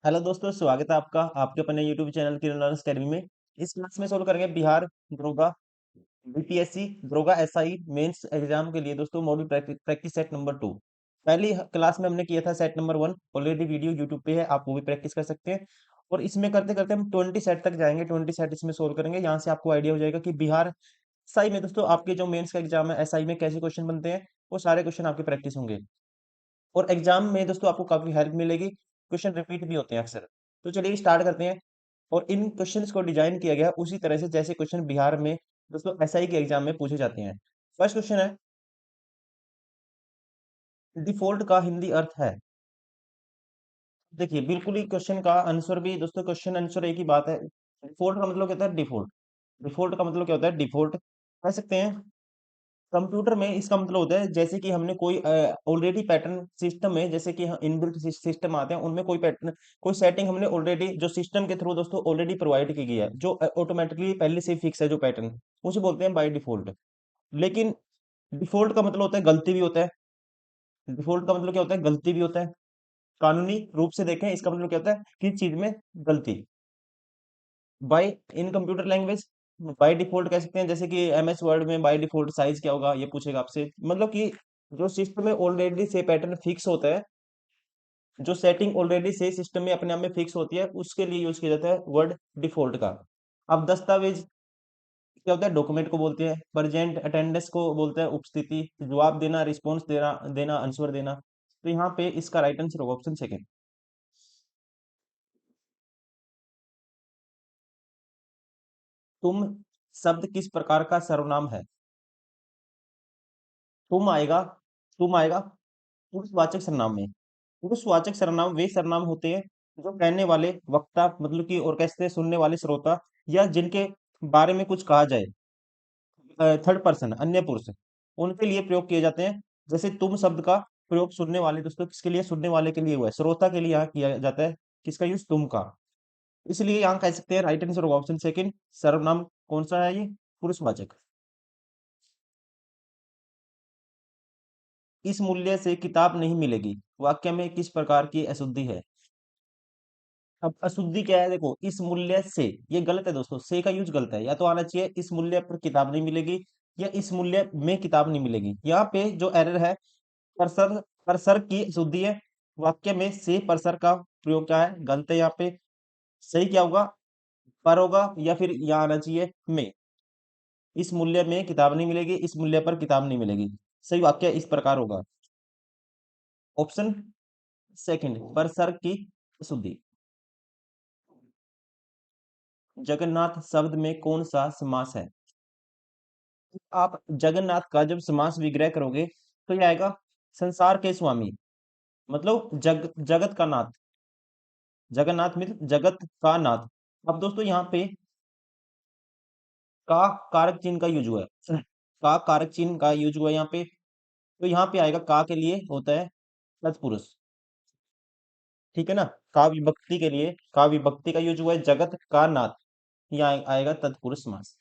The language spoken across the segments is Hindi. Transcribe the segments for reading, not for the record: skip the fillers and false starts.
हेलो दोस्तों, स्वागत है आपका आपके अपने यूट्यूब चैनल किरण लर्नर्स अकेडमी में। इस क्लास में सोल्व करेंगे बिहार दरोगा बीपीएससी दरोगा एसआई मेंस एग्जाम के लिए दोस्तों मॉडल प्रैक्टिस सेट नंबर 2। पहली क्लास में हमने किया था set number 1। Already video YouTube पे है, आप वो भी प्रैक्टिस कर सकते हैं। और इसमें करते करते हम 20 सेट तक जाएंगे। 20 सेट इसमें सोल्व करेंगे। यहाँ से आपको आइडिया हो जाएगा कि बिहार एसआई में दोस्तों आपके जो मेंस का एग्जाम है एसआई में कैसे क्वेश्चन बनते हैं। वो सारे क्वेश्चन आपके प्रैक्टिस होंगे और एग्जाम में दोस्तों आपको काफी हेल्प मिलेगी। क्वेश्चन रिपीट भी होते हैं अक्सर। तो चलिए स्टार्ट करते हैं। और इन क्वेश्चंस को डिजाइन किया गया है उसी तरह से जैसे क्वेश्चन बिहार में दोस्तों एसआई के एग्जाम में पूछे जाते हैं। फर्स्ट क्वेश्चन है, डिफॉल्ट का हिंदी अर्थ है। देखिए बिल्कुल ही क्वेश्चन का आंसर भी दोस्तों, क्वेश्चन आंसर एक ही बात है। डिफॉल्ट का मतलब क्या होता है? डिफॉल्ट। डिफॉल्ट का मतलब क्या होता है? डिफॉल्ट कह सकते हैं। कंप्यूटर में इसका मतलब होता है जैसे कि हमने कोई ऑलरेडी पैटर्न सिस्टम में, जैसे कि इनबिल्ट सिस्टम आते हैं उनमें कोई पैटर्न, कोई सेटिंग हमने ऑलरेडी जो सिस्टम के थ्रू दोस्तों ऑलरेडी प्रोवाइड की गई है, जो ऑटोमेटिकली पहले से फिक्स है जो पैटर्न, उसे बोलते हैं बाय डिफॉल्ट। लेकिन डिफॉल्ट का मतलब होता है गलती भी होता है। डिफॉल्ट का मतलब क्या होता है? गलती भी होता है। कानूनी रूप से देखें इसका मतलब क्या होता है? किस चीज में गलती। By in computer language by default कह सकते हैं, जैसे कि एमएस वर्ड में बाय डिफॉल्ट साइज क्या होगा ये पूछेगा आपसे। मतलब कि जो सिस्टम में ऑलरेडी से पैटर्न फिक्स होता है, जो सेटिंग ऑलरेडी से सिस्टम में अपने आप में फिक्स होती है, उसके लिए यूज किया जाता है वर्ड डिफॉल्ट का। अब दस्तावेज क्या होता है? डॉक्यूमेंट को बोलते हैं। प्रेजेंट अटेंडेंस को बोलते हैं उपस्थिति। जवाब देना, रिस्पॉन्स देना, देना आंसर देना। तो यहाँ पे इसका राइट आंसर होगा ऑप्शन सेकेंड। तुम शब्द किस प्रकार का सर्वनाम है? तुम आएगा, तुम आएगा पुरुषवाचक सर्वनाम में। पुरुषवाचक सर्वनाम वे सर्वनाम होते हैं जो कहने वाले वक्ता, मतलब कि और कैसे सुनने वाले श्रोता, या जिनके बारे में कुछ कहा जाए, थर्ड पर्सन अन्य पुरुष, उनके लिए प्रयोग किए जाते हैं। जैसे तुम शब्द का प्रयोग सुनने वाले दोस्तों किसके लिए? सुनने वाले के लिए हुआ है, श्रोता के लिए यहाँ किया जाता है। किसका यूज? तुम का। इसलिए यहाँ कह सकते हैं राइट आंसर होगा ऑप्शन सेकंड। सर्वनाम कौन सा है ये? पुरुषवाचक। इस मूल्य से किताब नहीं मिलेगी वाक्य में किस प्रकार की अशुद्धि है? अब अशुद्धि क्या है? देखो, इस मूल्य से ये गलत है दोस्तों, से का यूज गलत है। या तो आना चाहिए इस मूल्य पर किताब नहीं मिलेगी, या इस मूल्य में किताब नहीं मिलेगी। यहाँ पे जो एरर है, परसर, परसर की अशुद्धि है। वाक्य में से परसर का प्रयोग क्या है? गलत है यहाँ पे। सही क्या होगा? पर होगा, या फिर यहाँ आना चाहिए में। इस मूल्य में किताब नहीं मिलेगी, इस मूल्य पर किताब नहीं मिलेगी। सही वाक्य इस प्रकार होगा ऑप्शन सेकंड, परसर की अशुद्धि। जगन्नाथ शब्द में कौन सा समास है? आप जगन्नाथ का जब समास विग्रह करोगे तो ये आएगा संसार के स्वामी, मतलब जगत का नाथ। जगन्नाथ मतलब जगत का नाथ। अब दोस्तों यहाँ पे का कारक चिन्ह का यूज हुआ है। का कारक चिन्ह का यूज हुआ है यहाँ पे। तो यहाँ पे आएगा का के लिए होता है तत्पुरुष। ठीक है ना? का विभक्ति के लिए का विभक्ति का यूज हुआ है जगत का नाथ। यहाँ आएगा तत्पुरुष समास।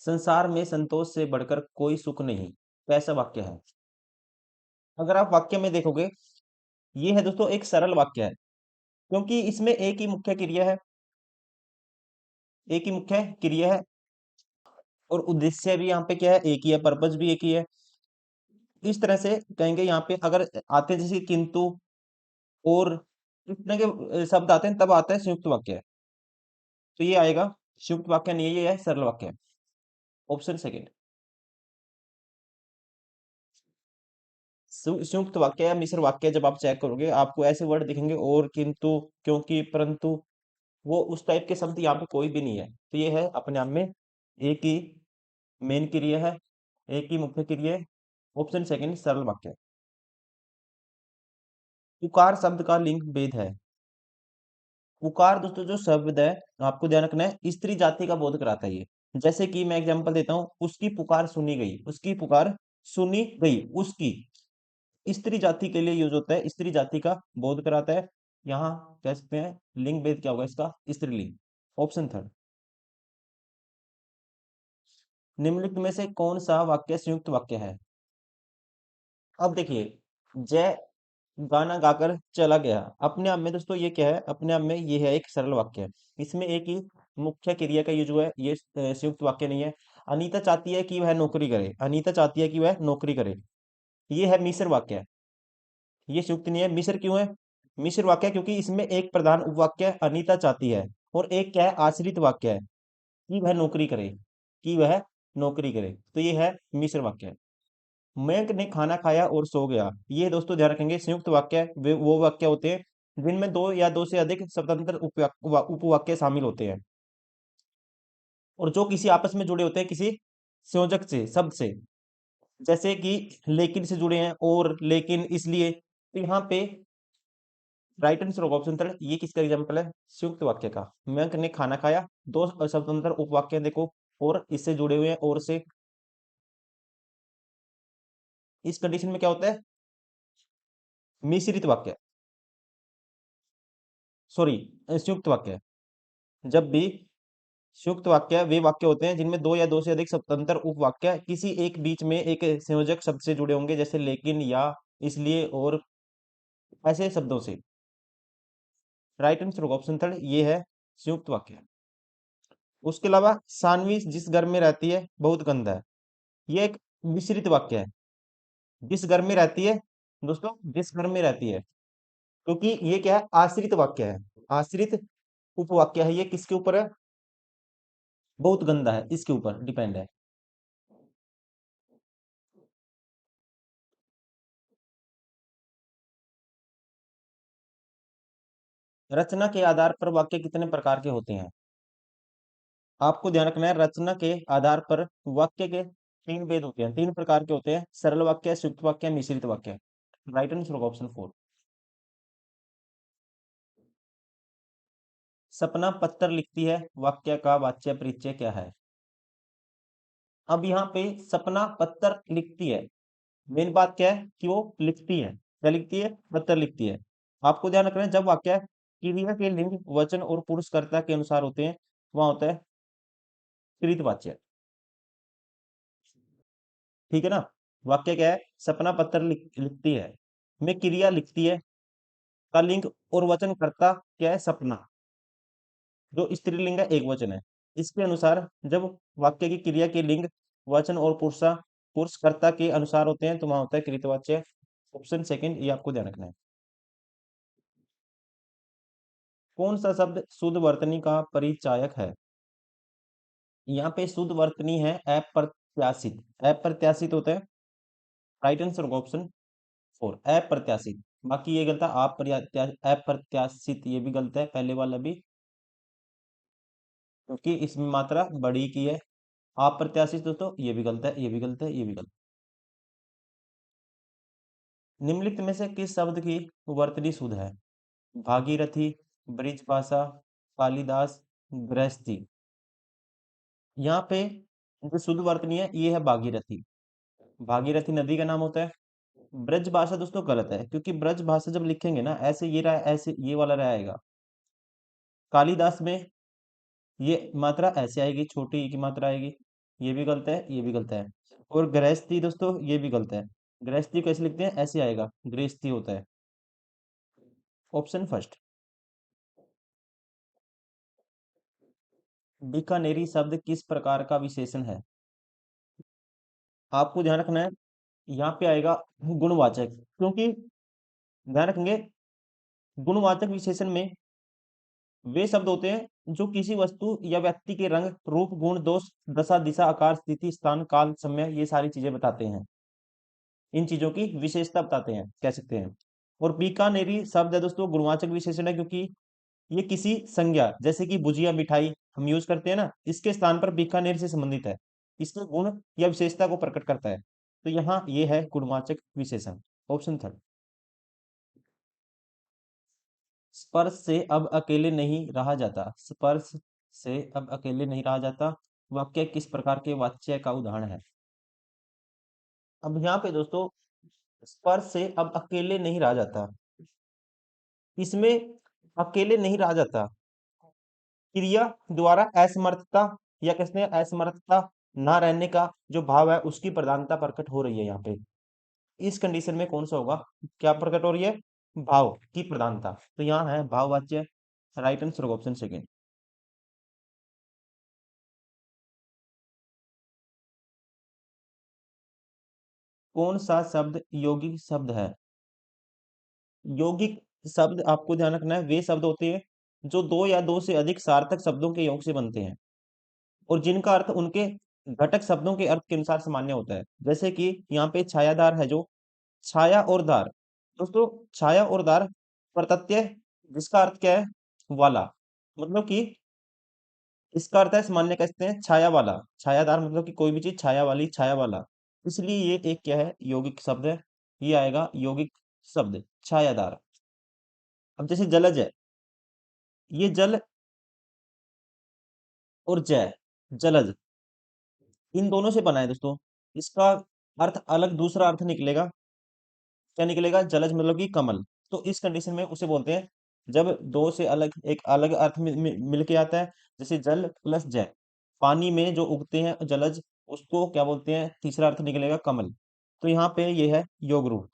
संसार में संतोष से बढ़कर कोई सुख नहीं, कैसा वाक्य है? अगर आप वाक्य में देखोगे, ये है दोस्तों एक सरल वाक्य है, क्योंकि इसमें एक ही मुख्य क्रिया है। एक ही मुख्य क्रिया है और उद्देश्य भी यहाँ पे क्या है? एक ही है, पर्पज भी एक ही है। इस तरह से कहेंगे यहाँ पे अगर आते हैं जैसे किंतु और इस तरह के शब्द आते हैं तब आता है संयुक्त वाक्य। तो ये आएगा संयुक्त वाक्य नहीं है, ये है सरल वाक्य। Option second. संयुक्त वाक्य या मिश्र वाक्य जब आप चेक करोगे आपको ऐसे वर्ड दिखेंगे, और, किंतु, क्योंकि, परंतु, वो उस टाइप के शब्द यहाँ पे कोई भी नहीं है। तो ये है अपने आप में एक ही मेन क्रिया है, एक ही मुख्य क्रिया है। ऑप्शन सेकंड सरल वाक्य। पुकार शब्द का लिंग भेद है। पुकार दोस्तों जो शब्द है, आपको ध्यान रखना है, स्त्री जाति का बोध कराता है ये। जैसे कि मैं एग्जांपल देता हूँ, उसकी पुकार सुनी गई, उसकी पुकार सुनी गई, उसकी स्त्री जाति के लिए यूज होता है, स्त्री जाति का बोध कराता है। यहाँ कह सकते हैं लिंग भेद क्या होगा इसका? स्त्रीलिंग। Option third. निम्नलिखित में से कौन सा वाक्य संयुक्त वाक्य है? अब देखिए, जय गाना गाकर चला गया। अपने आप में दोस्तों ये क्या है, अपने आप में ये है एक सरल वाक्य है। इसमें एक ही मुख्य क्रिया का यूज हुआ है, ये संयुक्त वाक्य नहीं है। अनीता चाहती है कि वह नौकरी करे, अनीता चाहती है कि वह नौकरी करे, ये है मिश्र वाक्य है। ये संयुक्त नहीं है, मिश्र क्यों है? मिश्र वाक्य है क्योंकि इसमें एक प्रधान उपवाक्य अनीता चाहती है, और एक क्या है, आश्रित वाक्य है कि वह नौकरी करे, कि वह नौकरी करे, तो ये है मिश्र वाक्य। मयंक ने खाना खाया और सो गया, ये दोस्तों ध्यान रखेंगे संयुक्त वाक्य है। वे वो वाक्य होते हैं जिनमें दो या दो से अधिक स्वतंत्र उपवाक्य शामिल होते हैं, और जो किसी आपस में जुड़े होते हैं किसी संयोजक से, शब्द से। जैसे कि लेकिन से जुड़े हैं, और लेकिन, इसलिए। तो यहाँ पे राइट आंसर होगा ऑप्शन थर्ड। ये किसका एग्जाम्पल है? संयुक्त वाक्य का। मयंक ने खाना खाया, दो स्वतंत्र उपवाक्य हैं, देखो, और इससे जुड़े हुए हैं, और से। इस कंडीशन में क्या होता है? मिश्रित वाक्य, सॉरी, संयुक्त वाक्य। जब भी संयुक्त वाक्य वे वाक्य होते हैं जिनमें दो या दो से अधिक स्वतंत्र उपवाक्य किसी एक बीच में एक संयोजक शब्द से जुड़े होंगे, जैसे लेकिन, या, इसलिए, और ऐसे शब्दों से। राइट आंसर होगा ऑप्शन थर्ड, ये है संयुक्त वाक्य। उसके अलावा सानवी जिस घर में रहती है बहुत गंदा है, ये एक मिश्रित वाक्य है। जिस घर में रहती है, दोस्तों, जिस घर में रहती है, क्योंकि ये क्या है, आश्रित वाक्य है। आश्रित उपवाक्य है, ये किसके ऊपर है? बहुत गंदा है, इसके ऊपर डिपेंड है। रचना के आधार पर वाक्य कितने प्रकार के होते हैं? आपको ध्यान रखना है, रचना के आधार पर वाक्य के तीन भेद होते हैं, तीन प्रकार के होते हैं: सरल वाक्य, संयुक्त वाक्य, मिश्रित वाक्य। राइट आंसर होगा ऑप्शन फोर। सपना पत्थर लिखती है, वाक्य का वाच्य परिचय क्या है? अब यहाँ पे सपना पत्थर लिखती है, मेन बात क्या है कि वो लिखती है, क्या लिखती है? पत्थर लिखती है। आपको ध्यान रखना है, जब वाक्य क्रिया के लिंग, वचन और पुरुषकर्ता के अनुसार होते हैं, वहां होता है कृतवाच्य। ठीक है ना? वाक्य क्या है? सपना पत्थर लिखती है, में क्रिया लिखती है का लिंग और वचन करता क्या है? सपना, जो स्त्रीलिंग है, एक वचन है। इसके अनुसार जब वाक्य की क्रिया के लिंग, वचन और पुरुषकर्ता के अनुसार होते हैं, तो वहां होता है कृतवाच्य। ऑप्शन सेकंड, ये आपको ध्यान रखना है। कौन सा शब्द शुद्ध वर्तनी का परिचायक है? यहाँ पे शुद्ध वर्तनी है अप्रत्याशित। अप्रत्याशित होता है, राइट आंसर होगा ऑप्शन फोर, अप्रत्याशित। बाकी ये गलत है, अप्रत्याशित ये भी गलत है, पहले वाला भी, क्योंकि इसमें मात्रा बड़ी की है। अप्रत्याशित दोस्तों ये भी गलत है, ये भी गलत है, ये भी गलत। निम्नलिखित में से किस शब्द की वर्तनी शुद्ध है? भागीरथी, ब्रिजभाषा, कालिदास, गृहस्थी। यहाँ पे जो शुद्ध वर्तनी है, ये है भागीरथी। भागीरथी नदी का नाम होता है। ब्रज भाषा दोस्तों गलत है, क्योंकि ब्रज भाषा जब लिखेंगे ना, ऐसे ये रहा, ऐसे ये वाला रहेगा। कालिदास में ये मात्रा ऐसे आएगी, छोटी ई की मात्रा आएगी। ये भी गलत है, ये भी गलत है। और गृहस्थी दोस्तों ये भी गलत है। गृहस्थी कैसे लिखते हैं? ऐसे आएगा, गृहस्थी होता है। Option first. बीकानेरी शब्द किस प्रकार का विशेषण है? आपको ध्यान रखना है, यहाँ पे आएगा गुणवाचक, क्योंकि ध्यान रखेंगे, गुणवाचक विशेषण में वे शब्द होते हैं जो किसी वस्तु या व्यक्ति के रंग, रूप, गुण, दोष, दशा, दिशा, आकार, स्थिति, स्थान, काल, समय, ये सारी चीजें बताते हैं। इन चीजों की विशेषता बताते हैं, कह सकते हैं। और बीकानेरी शब्द है दोस्तों गुणवाचक विशेषण है, क्योंकि ये किसी संज्ञा, जैसे कि भुजिया, मिठाई हम यूज करते हैं ना, इसके स्थान पर बीकानेर से संबंधित है, इसके गुण या विशेषता को प्रकट करता है। तो यहाँ ये है गुणवाचक विशेषण। Option third. स्पर्श से अब अकेले नहीं रहा जाता, स्पर्श से अब अकेले नहीं रहा जाता, वाक्य किस प्रकार के वाच्य का उदाहरण है? अब यहाँ पे दोस्तों, स्पर्श से अब अकेले नहीं रहा जाता, इसमें अकेले नहीं रहा जाता क्रिया द्वारा असमर्थता, या कहते हैं असमर्थता, ना रहने का जो भाव है, उसकी प्रधानता प्रकट हो रही है यहाँ पे। इस कंडीशन में कौन सा होगा? क्या प्रकट हो रही है? भाव की प्रधानता। तो यहाँ है भाववाच्य। राइट आंसर होगा ऑप्शन सेकेंड। कौन सा शब्द यौगिक शब्द है? यौगिक शब्द आपको ध्यान रखना है, वे शब्द होते हैं जो दो या दो से अधिक सार्थक शब्दों के योग से बनते हैं और जिनका अर्थ उनके घटक शब्दों के अर्थ के अनुसार सामान्य होता है। जैसे कि यहाँ पे छायादार है, जो छाया और दार। दोस्तों, छाया और दार प्रत्यय जिसका अर्थ क्या है? वाला। मतलब कि इसका अर्थ है सामान्य, कहते हैं छाया वाला। छायादार मतलब कि कोई भी चीज छाया वाली, छाया वाला। इसलिए ये एक क्या है? यौगिक शब्द है। ये आएगा यौगिक शब्द, छायादार। अब जैसे जलज है, ये जल और जय, जलज, इन दोनों से बना है दोस्तों। इसका अर्थ अलग दूसरा अर्थ निकलेगा। क्या निकलेगा? जलज मतलब कि कमल। तो इस कंडीशन में उसे बोलते हैं जब दो से अलग एक अलग अर्थ मिल के आता है। जैसे जल प्लस जय, पानी में जो उगते हैं जलज, उसको क्या बोलते हैं? तीसरा अर्थ निकलेगा कमल। तो यहाँ पे ये है योग रूढ़।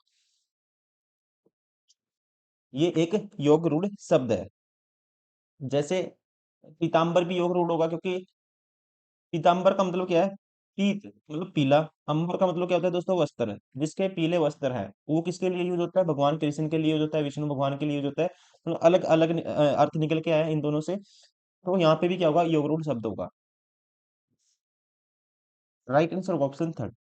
ये एक योग रूढ़ शब्द है। जैसे पीताम्बर भी योग रूढ़ होगा, क्योंकि पीताम्बर का मतलब क्या है? पीत मतलब पीला। अंबर का मतलब क्या होता है दोस्तों? वस्त्र। जिसके पीले वस्त्र है, वो किसके लिए यूज होता है? भगवान कृष्ण के लिए यूज होता है, विष्णु भगवान के लिए यूज होता है। तो अलग अलग अर्थ निकल के आया इन दोनों से। तो यहाँ पे भी क्या होगा? योगरूढ़ शब्द होगा। राइट आंसर होगा ऑप्शन थर्ड।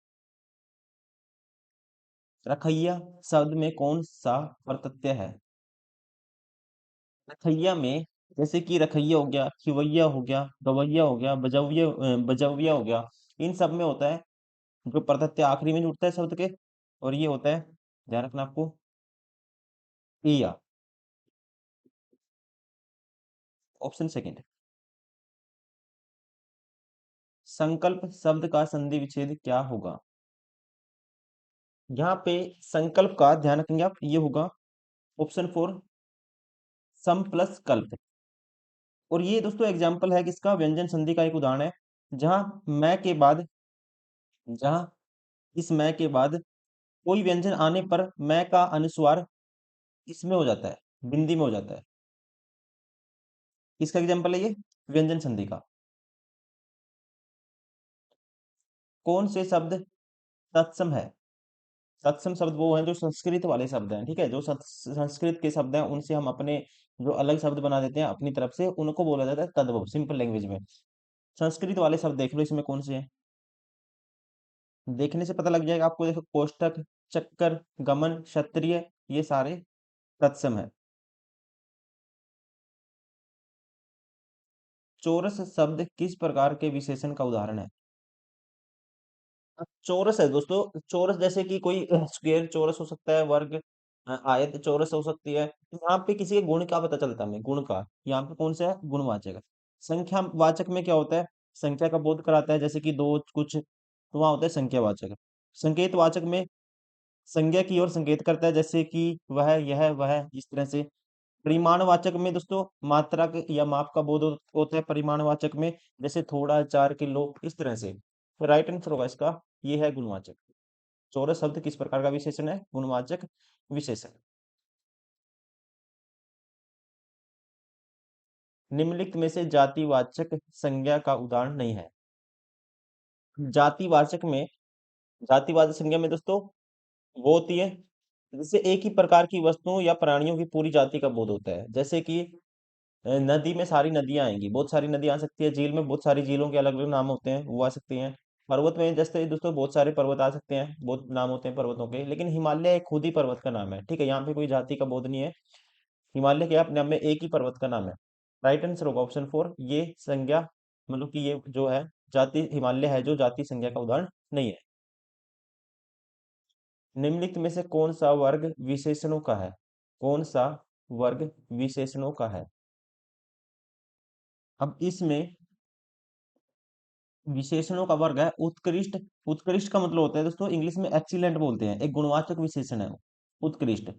रखैया शब्द में कौन सा प्रत्यय है? रखैया में जैसे कि रखैया हो गया, खिवैया हो गया, गवैया हो गया, बजौविया हो गया। इन सब में होता है जो प्रत्यय आखिरी में जुड़ता है शब्द के, और ये होता है, ध्यान रखना आपको, इया। Option second. संकल्प शब्द का संधि विच्छेद क्या होगा? यहाँ पे संकल्प का ध्यान रखेंगे आप, ये होगा ऑप्शन फोर, सम प्लस कल्प। और ये दोस्तों एग्जाम्पल है किसका? व्यंजन संधि का एक उदाहरण है। जहां मैं के बाद जहां इस मैं के बाद कोई व्यंजन आने पर मैं का अनुस्वार इसमें हो जाता है, बिंदी में हो जाता है। किसका एग्जाम्पल है ये? व्यंजन संधि का। कौन से शब्द तत्सम है? तत्सम शब्द वो हैं जो संस्कृत वाले शब्द हैं, ठीक है। जो संस्कृत के शब्द हैं उनसे हम अपने जो अलग शब्द बना देते हैं अपनी तरफ से, उनको बोला जाता है तद्भव, सिंपल लैंग्वेज में। संस्कृत वाले शब्द देख लो इसमें कौन से हैं। देखने से पता लग जाएगा आपको। देखो, कोष्टक, चक्कर, गमन, क्षत्रिय, ये सारे तत्सम है। चौरस शब्द किस प्रकार के विशेषण का उदाहरण है? अब चौरस है दोस्तों, चौरस जैसे कि कोई स्क्वायर चौरस हो सकता है, वर्ग आयत चौरस हो सकती है। तो यहाँ पे किसी के गुण का पता चलता है हमें, गुण का। यहाँ पे कौन सा है? गुणवाचक है। संख्या वाचक में क्या होता है? संख्या का बोध कराता है, जैसे कि दो कुछ, तो वहां होता है संख्यावाचक। संकेत वाचक में संज्ञा की ओर संकेत करता है, जैसे कि वह, यह, वह, इस तरह से। परिमाणवाचक में दोस्तों मात्रा या माप का बोध होता है परिमाणवाचक में, जैसे थोड़ा, 4 किलो, इस तरह से। तो राइट आंसर होगा इसका, ये है गुणवाचक। चौरस शब्द किस प्रकार का विशेषण है? गुणवाचक विशेषण। निम्नलिखित में से जातिवाचक संज्ञा का उदाहरण नहीं है। जातिवाचक में, जातिवाचक संज्ञा में दोस्तों वो होती है जिससे एक ही प्रकार की वस्तुओं या प्राणियों की पूरी जाति का बोध होता है। जैसे कि नदी में सारी नदियां आएंगी, बहुत सारी नदियां आ सकती है। झील में बहुत सारी झीलों के अलग अलग नाम होते हैं, वो आ सकती हैं। पर्वत में जैसे दोस्तों बहुत सारे पर्वत आ सकते हैं, बहुत नाम होते हैं पर्वतों के। लेकिन हिमालय एक खुद ही पर्वत का नाम है, ठीक है। यहाँ पे कोई जाति का बोध नहीं है। हिमालय के अपने आप में एक ही पर्वत का नाम है। राइट आंसर होगा ऑप्शन फोर, ये संज्ञा, मतलब कि ये जो है जाति, हिमालय है जो जाति संज्ञा का उदाहरण नहीं है। निम्नलिखित में से कौन सा वर्ग विशेषणों का है? कौन सा वर्ग विशेषणों का है? अब इसमें विशेषणों का वर्ग है उत्कृष्ट। उत्कृष्ट का मतलब होता है दोस्तों, इंग्लिश में एक्सीलेंट बोलते हैं, एक गुणवाचक विशेषण है वो, उत्कृष्ट।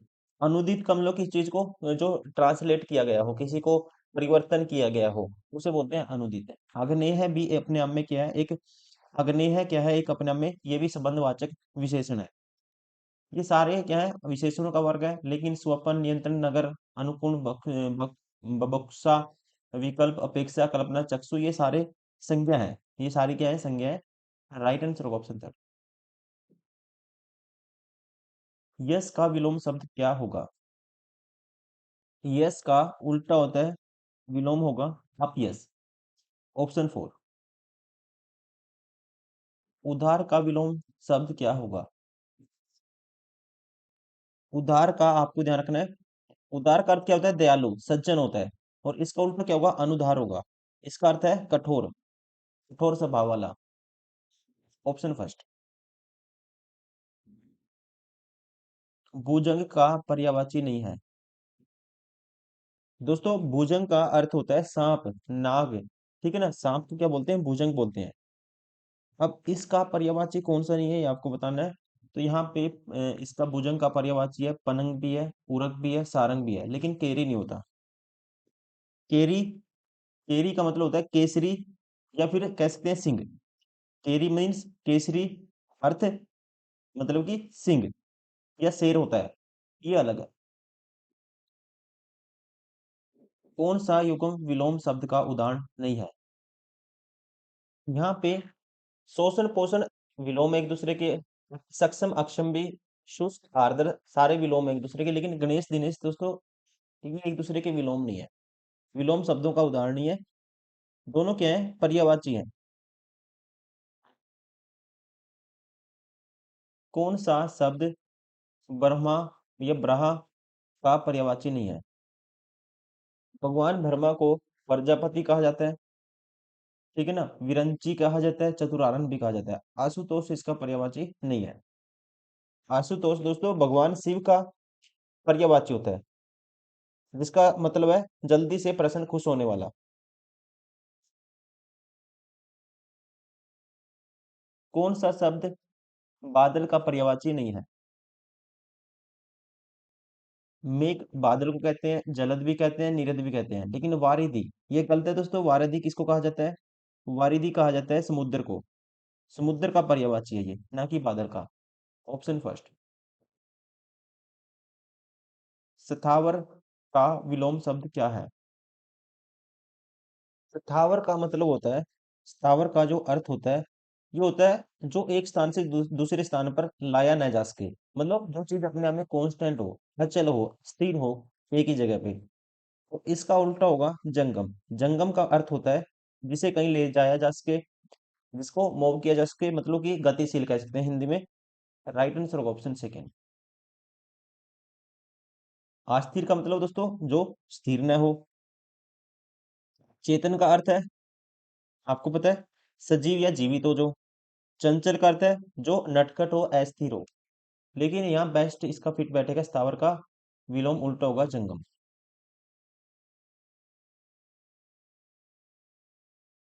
अनुदित का मतलब किस चीज को? जो ट्रांसलेट किया गया हो, किसी को परिवर्तन किया गया हो, उसे बोलते हैं अनुदित। अग्नेय है भी अपने आप में क्या है? एक अग्नेय है, क्या है? एक अपने आप में ये भी संबंधवाचक विशेषण है। ये सारे क्या है, विशेषणों का वर्ग है। लेकिन स्वपन, नियंत्रण, नगर, अनुकूल, बबुक्सा, विकल्प, अपेक्षा, कल्पना, चक्षु, ये सारे संज्ञा है। ये सारी क्या है, संज्ञा है। राइट आंसर होगा ऑप्शन थर्ड। यस का विलोम शब्द क्या होगा? यस का उल्टा होता है, विलोम होगा अपयस। Option four. उधार का विलोम शब्द क्या होगा? उधार का आपको ध्यान रखना है। उदार का अर्थ क्या होता है? दयालु, सज्जन होता है। और इसका उल्टा क्या होगा? अनुदार होगा। इसका अर्थ है कठोर, कठोर स्वभाव वाला। Option first. भुजंग का पर्यायवाची नहीं है। दोस्तों भुजंग का अर्थ होता है सांप, नाग। ठीक है ना, सांप को क्या बोलते हैं? भुजंग बोलते हैं। अब इसका पर्यायवाची कौन सा नहीं है, ये आपको बताना है। तो यहाँ पे इसका भुजंग का पर्यायवाची है पनंग भी है, पूरक भी है, सारंग भी है, लेकिन केरी नहीं होता। केरी, केरी का मतलब होता है केसरी, या फिर कह सकते हैं सिंह। केरी मीन्स केसरी, अर्थ मतलब कि सिंह या शेर होता है, ये अलग है। कौन सा युग्म विलोम शब्द का उदाहरण नहीं है? यहाँ पे शोषण पोषण विलोम एक दूसरे के, सक्षम अक्षम भी, शुष्क आर्द्र सारे विलोम एक दूसरे के, लेकिन गणेश दिनेश दोस्तों ये एक दूसरे के विलोम नहीं है, विलोम शब्दों का उदाहरण नहीं है। दोनों क्या है? पर्यायवाची हैं। कौन सा शब्द ब्रह्मा या ब्रहा का पर्यायवाची नहीं है? भगवान ब्रह्मा को प्रजापति कहा जाता है, ठीक है ना, विरंची कहा जाता है, चतुरानन भी कहा जाता है। आशुतोष इसका पर्यायवाची नहीं है। आशुतोष दोस्तों भगवान शिव का पर्यायवाची होता है, जिसका मतलब है जल्दी से प्रसन्न, खुश होने वाला। कौन सा शब्द बादल का पर्यायवाची नहीं है? मेघ बादल को कहते हैं, जलद भी कहते हैं, नीरद भी कहते हैं, लेकिन वारिधि ये गलत है दोस्तों। वारिधि किसको कहा जाता है? वारिधि कहा जाता है समुद्र को। समुद्र का पर्यायवाची है ये, ना कि बादल का। Option first. स्थावर का विलोम शब्द क्या है? स्थावर का मतलब होता है, स्थावर का जो अर्थ होता है, ये होता है जो एक स्थान से दूसरे स्थान पर लाया न जा सके। मतलब जो चीज अपने आप में कांस्टेंट हो, अचल हो, स्थिर हो, एक ही जगह पे। तो इसका उल्टा होगा जंगम। जंगम का अर्थ होता है जिसे कहीं ले जाया जा सके, जिसको मूव किया जा सके, मतलब कि गतिशील कह सकते हैं हिंदी में। राइट आंसर होगा ऑप्शन सेकेंड। अस्थिर का मतलब दोस्तों जो स्थिर न हो। चेतन का अर्थ है, आपको पता है, सजीव या जीवित हो जो। चंचल का अर्थ है जो नटखट हो, अस्थिर हो। लेकिन यहाँ बेस्ट इसका फिट बैठेगा, स्थावर का विलोम उल्टा होगा जंगम।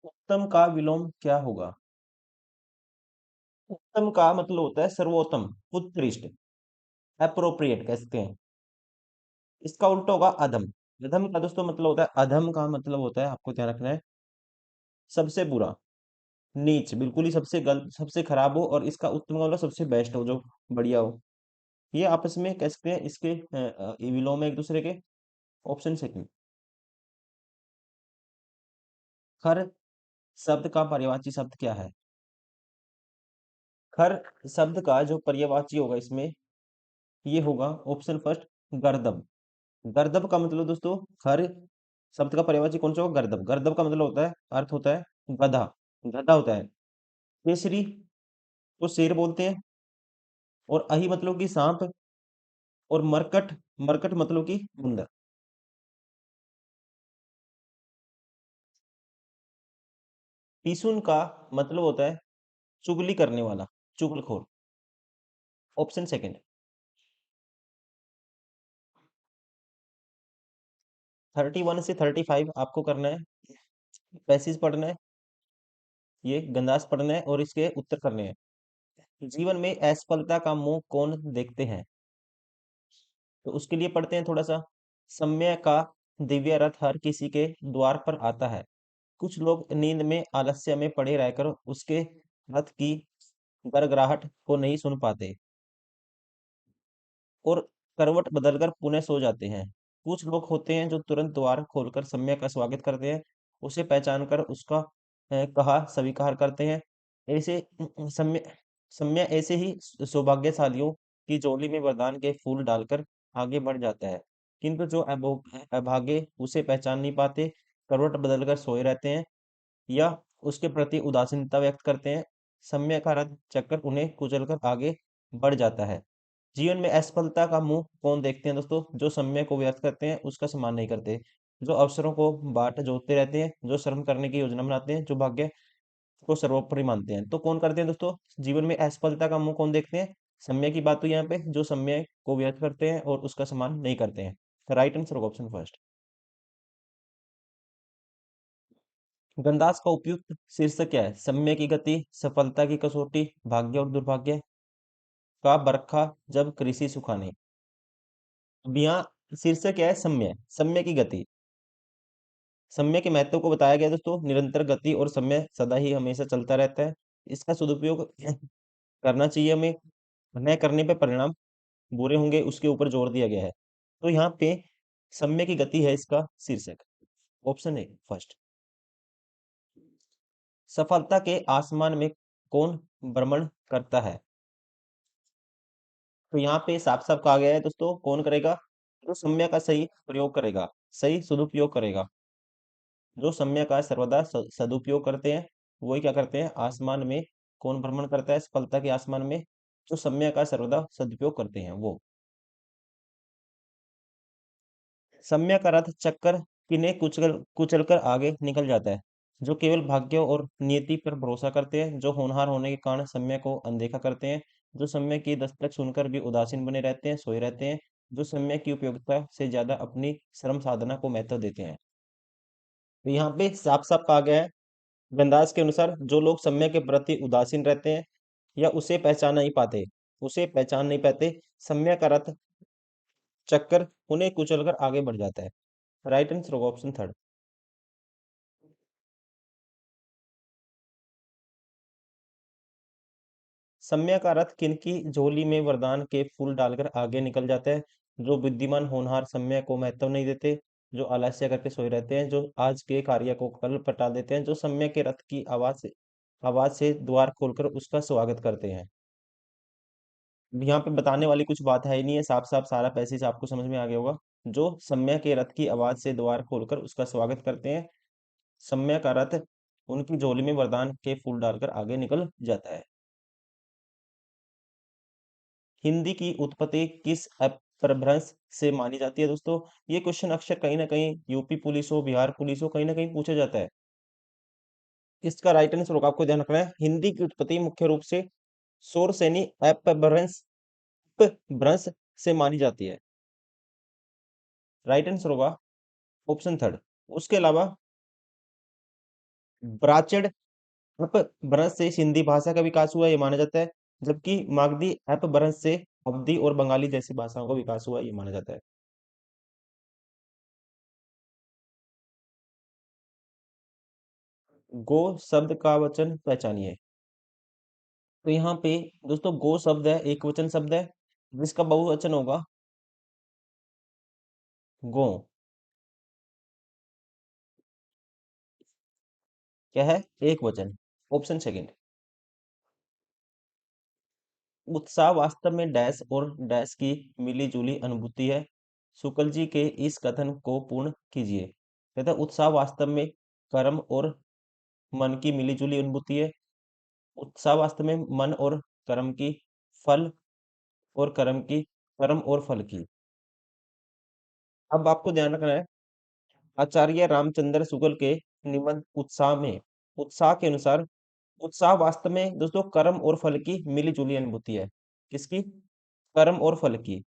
उत्तम का विलोम क्या होगा? उत्तम का मतलब होता है सर्वोत्तम, उत्कृष्ट, अप्रोप्रिएट कह सकते हैं। इसका उल्टा होगा अधम। अधम का दोस्तों मतलब होता है, अधम का मतलब होता है, आपको ध्यान रखना है, सबसे बुरा, नीच, बिल्कुल ही सबसे गलत, सबसे खराब हो। और इसका उत्तम का मतलब सबसे बेस्ट हो, जो बढ़िया हो। ये आपस में कह सकते हैं इसके विलोम है एक दूसरे के। Option second. खर शब्द का पर्यायवाची शब्द क्या है? खर शब्द का जो पर्यायवाची होगा इसमें, ये होगा ऑप्शन फर्स्ट, गर्दभ। गर्दभ का मतलब दोस्तों, खर शब्द का पर्यायवाची कौन सा होगा? गर्दभ। गर्दभ का मतलब होता है, अर्थ होता है गधा, गधा होता है। केसरी को शेर बोलते हैं, और अहि मतलब कि सांप, और मरकट, मरकट मतलब कि बंदर। पिसुन का मतलब होता है चुगली करने वाला, चुगलखोर। Option second. 31 से 35 आपको करना है, पैसेज पढ़ना है, ये गंदास पढ़ना है, और इसके उत्तर करने हैं। जीवन में असफलता का मुंह कौन देखते हैं? तो उसके लिए पढ़ते हैं थोड़ा सा। समय का दिव्य रथ हर किसी के द्वार पर आता है, कुछ लोग नींद में आलस्य में पड़े रहकर उसके रथ की गड़गड़ाहट को नहीं सुन पाते। और करवट बदलकर पुनः सो जाते हैं। कुछ लोग होते हैं जो तुरंत द्वार खोलकर सम्य का स्वागत करते हैं, उसे पहचान कर उसका कहा स्वीकार करते हैं। ऐसे सम्य सम्य ऐसे ही सौभाग्यशालियों की झोली में वरदान के फूल डालकर आगे बढ़ जाता है। किंतु जो अभागे उसे पहचान नहीं पाते, करवट बदलकर सोए रहते हैं या उसके प्रति उदासीनता व्यक्त करते हैं, सम्य का रथ चक्कर उन्हें कुचलकर आगे बढ़ जाता है। जीवन में असफलता का मुंह कौन देखते हैं दोस्तों? जो समय को व्यर्थ करते हैं, उसका सम्मान नहीं करते, जो अवसरों को बाट जोतते रहते हैं, जो श्रम करने की योजना बनाते हैं, जो भाग्य को सर्वोपरि मानते हैं। तो कौन करते हैं दोस्तों? जीवन में असफलता का मुंह कौन देखते हैं? समय की बात हुई यहाँ पे, जो समय को व्यर्थ करते हैं और उसका सम्मान नहीं करते हैं। Right answer option first. गंदास का उपयुक्त शीर्षक क्या है? समय की गति, सफलता की कसौटी, भाग्य और दुर्भाग्य का बरखा जब कृषि सुखाने। अब यहाँ शीर्षक क्या है? समय, समय की गति। समय के महत्व को बताया गया दोस्तों, निरंतर गति और समय सदा ही हमेशा चलता रहता है। इसका सदुपयोग करना चाहिए हमें, न करने पे परिणाम बुरे होंगे, उसके ऊपर जोर दिया गया है। तो यहाँ पे समय की गति है इसका शीर्षक। Option A first. सफलता के आसमान में कौन भ्रमण करता है? तो यहाँ पे साफ साफ कहा गया है दोस्तों, कौन करेगा? जो समय का सही प्रयोग करेगा, सही सदुपयोग करेगा। जो समय का सर्वदा सदुपयोग करते हैं, वही क्या करते हैं? आसमान में कौन भ्रमण करता है सफलता के आसमान में? जो समय का सर्वदा सदुपयोग करते हैं वो। समय का रथ चक्कर किन्हें कुचल कुचल कर आगे निकल जाता है? जो केवल भाग्य और नियति पर भरोसा करते हैं, जो होनहार होने के कारण समय को अनदेखा करते हैं, जो समय की दस्तक सुनकर भी उदासीन बने रहते हैं, सोए रहते हैं, जो समय की उपयोगिता से ज्यादा अपनी श्रम साधना को महत्व देते हैं। तो यहाँ पे साफ साफ कहा गया है, वेदांस के अनुसार जो लोग समय के प्रति उदासीन रहते हैं या उसे पहचान नहीं पाते, समय का रथ चक्कर उन्हें कुचलकर आगे बढ़ जाता है। राइट आंसर होगा ऑप्शन थर्ड। समय का रथ किनकी झोली में वरदान के फूल डालकर आगे निकल जाता है? जो बुद्धिमान होनहार समय को महत्व नहीं देते, जो आलस्य करके सोए रहते हैं, जो आज के कार्य को कल पटा देते हैं, जो समय के रथ की आवाज से द्वार खोलकर उसका स्वागत करते हैं। यहाँ पे बताने वाली कुछ बात है ही नहीं है, साफ साफ सारा पैसेज आपको समझ में आ गया होगा। जो समय के रथ की आवाज से द्वार खोलकर उसका स्वागत करते हैं, समय का रथ उनकी झोली में वरदान के फूल डालकर आगे निकल जाता है। हिंदी की उत्पत्ति किस अपभ्रंश से मानी जाती है दोस्तों? ये क्वेश्चन अक्सर कहीं ना कहीं यूपी पुलिस हो, बिहार पुलिस हो, कहीं ना कहीं पूछा जाता है। इसका राइट आंसर होगा, आपको ध्यान रखना है, हिंदी की उत्पत्ति मुख्य रूप से शोरसेनी अपभ्रंश अपभ्रंश से मानी जाती है। राइट आंसर होगा ऑप्शन थर्ड। उसके अलावा प्राचीन अपभ्रंश से सिंधी भाषा का विकास हुआ ये माना जाता है, जबकि मागधी अपभ्रंश से अवधी और बंगाली जैसी भाषाओं का विकास हुआ ये माना जाता है। गो शब्द का वचन पहचानिए। तो यहाँ पे दोस्तों गो शब्द है, एक वचन शब्द है, जिसका बहुवचन होगा गो। क्या है? एक वचन। Option second. उत्साह वास्तव में डैश और डैश की मिली जुली अनुभूति है। शुक्ल जी के इस कथन को पूर्ण कीजिए। कहता है उत्साह वास्तव में कर्म और मन की मिली जुली अनुभूति है। उत्साह वास्तव में मन और कर्म की, फल और कर्म और फल की। अब आपको ध्यान रखना है, आचार्य रामचंद्र शुक्ल के निबंध उत्साह में, उत्साह के अनुसार उत्साह वास्तव में दोस्तों कर्म और फल की मिली जुली अनुभूति है। किसकी? कर्म और फल की।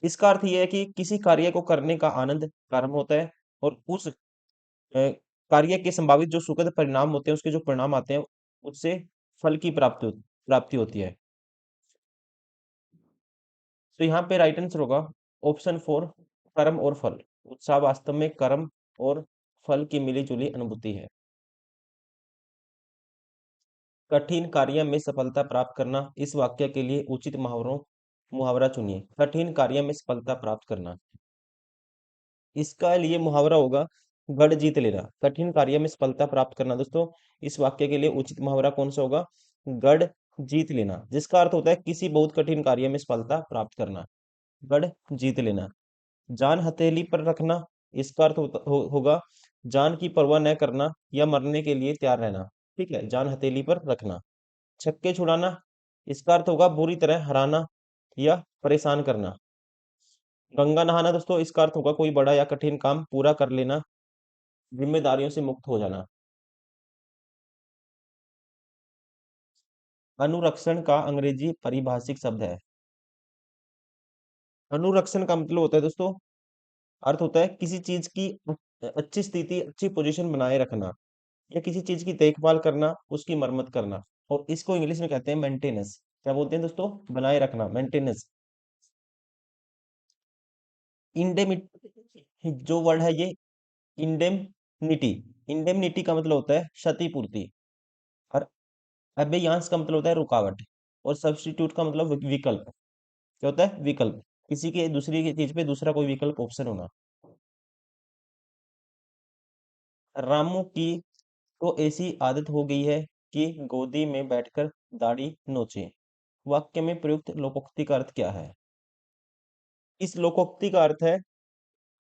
इसका अर्थ यह है कि किसी कार्य को करने का आनंद कर्म होता है, और उस कार्य के संभावित जो सुखद परिणाम होते हैं, उसके जो परिणाम आते हैं, उससे फल की प्राप्ति होती है। तो यहाँ पे राइट आंसर होगा ऑप्शन फोर, कर्म और फल। उत्साह वास्तव में कर्म और फल की मिली जुली अनुभूति है। कठिन कार्य में सफलता प्राप्त करना, इस वाक्य के लिए उचित मुहावरों मुहावरा चुनिए। कठिन कार्य में सफलता प्राप्त करना, इसका लिए मुहावरा होगा गढ़ जीत लेना। कठिन कार्य में सफलता प्राप्त करना दोस्तों, इस वाक्य के लिए उचित मुहावरा कौन सा होगा? गढ़ जीत लेना, जिसका अर्थ होता है किसी बहुत कठिन कार्य में सफलता प्राप्त करना। गढ़ जीत लेना। जान हथेली पर रखना, इसका अर्थ होगा जान की परवाह न करना या मरने के लिए तैयार रहना। ठीक है, जान हथेली पर रखना। छक्के छुड़ाना, इसका अर्थ होगा बुरी तरह हराना या परेशान करना। गंगा नहाना दोस्तों, इसका अर्थ होगा कोई बड़ा या कठिन काम पूरा कर लेना, जिम्मेदारियों से मुक्त हो जाना। अनुरक्षण का अंग्रेजी पारिभाषिक शब्द है। अनुरक्षण का मतलब होता है दोस्तों, अर्थ होता है किसी चीज की अच्छी स्थिति, अच्छी पोजीशन बनाए रखना, या किसी चीज की देखभाल करना, उसकी मरम्मत करना। और इसको इंग्लिश में कहते हैं मेंटेनेंस। क्या बोलते हैं दोस्तों? बनाए रखना, मेंटेनेंस। इंडेमिट जो वर्ड है ये, इंडेमनिटी। इंडेमनिटी का मतलब होता है क्षतिपूर्ति। और अभ्यास का मतलब होता है रुकावट। और सब्स्टिट्यूट का मतलब विकल्प। क्या होता है? विकल्प। किसी के दूसरी की चीज पे दूसरा कोई विकल्प ऑप्शन होना। रामू की तो ऐसी आदत हो गई है कि गोदी में बैठकर दाढ़ी नोचे। वाक्य में प्रयुक्त लोकोक्ति का अर्थ क्या है? इस लोकोक्ति का अर्थ है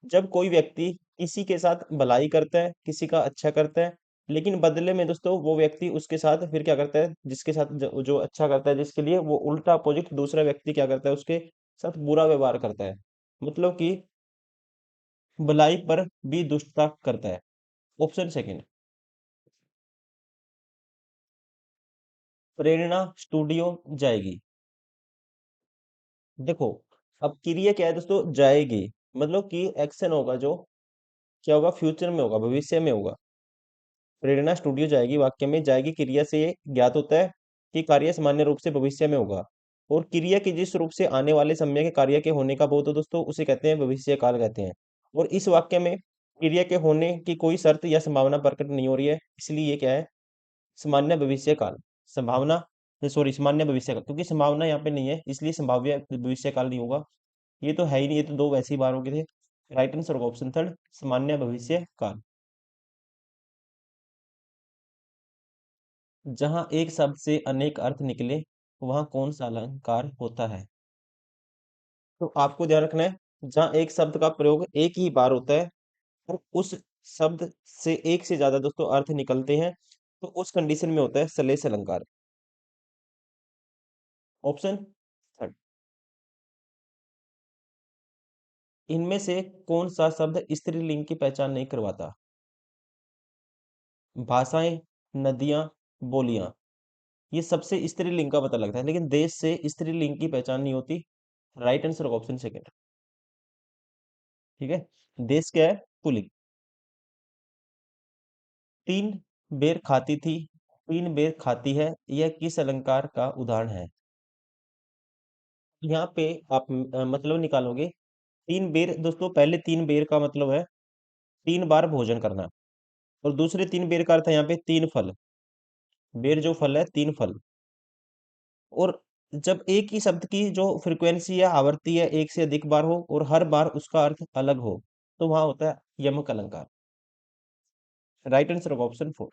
जब कोई व्यक्ति किसी के साथ भलाई करता है, किसी का अच्छा करता है, लेकिन बदले में दोस्तों वो व्यक्ति उसके साथ फिर क्या करता है, जिसके साथ जो अच्छा करता है जिसके लिए, वो उल्टा अपोजिट दूसरा व्यक्ति क्या करता है, उसके साथ बुरा व्यवहार करता है। मतलब कि भलाई पर भी दुष्टता करता है। ऑप्शन सेकंड, प्रेरणा स्टूडियो जाएगी। देखो, अब क्रिया क्या है दोस्तों? जाएगी, मतलब कि एक्शन होगा जो क्या होगा, फ्यूचर में होगा, भविष्य में होगा। प्रेरणा स्टूडियो जाएगी, वाक्य में जाएगी क्रिया से ये ज्ञात होता है कि कार्य सामान्य रूप से भविष्य में होगा। और क्रिया के जिस रूप से आने वाले समय के कार्य के होने का बोध हो दोस्तों, उसे कहते हैं भविष्य काल कहते हैं। और इस वाक्य में क्रिया के होने की कोई शर्त या संभावना प्रकट नहीं हो रही है, इसलिए ये क्या है? सामान्य भविष्य काल। संभावना, सॉरी, सामान्य भविष्य काल, क्योंकि संभावना यहाँ पे नहीं है इसलिए संभाव्य भविष्य काल नहीं होगा। ये तो है ही नहीं, ये तो दो वैसे ही बार हो गए थे। राइट आंसर होगा ऑप्शन थर्ड, सामान्य भविष्य काल। जहां एक शब्द से अनेक अर्थ निकले, वहां कौन सा अलंकार होता है? तो आपको ध्यान रखना है, जहां एक शब्द का प्रयोग एक ही बार होता है और उस शब्द से एक से ज्यादा दोस्तों अर्थ निकलते हैं, तो उस कंडीशन में होता है सलेश अलंकार। ऑप्शन थर्ड, इनमें से कौन सा शब्द स्त्रीलिंग की पहचान नहीं करवाता? भाषाएं, नदियां, बोलियां। ये सबसे स्त्रीलिंग का पता लगता है, लेकिन देश से स्त्रीलिंग की पहचान नहीं होती। राइट आंसर होगा ऑप्शन सेकंड। ठीक है, देश क्या है? पुलिंग। तीन बेर खाती थी, तीन बेर खाती है, यह किस अलंकार का उदाहरण है? यहाँ पे आप मतलब निकालोगे। तीन बेर दोस्तों, पहले तीन बेर का मतलब है तीन बार भोजन करना। और दूसरे तीन बेर का अर्थ है यहाँ पे तीन फल। बेर जो फल है, तीन फल। और जब एक ही शब्द की जो फ्रिक्वेंसी या आवृत्ति है एक से अधिक बार हो और हर बार उसका अर्थ अलग हो, तो वहां होता है यमक अलंकार। राइट आंसर होगा ऑप्शन फोर।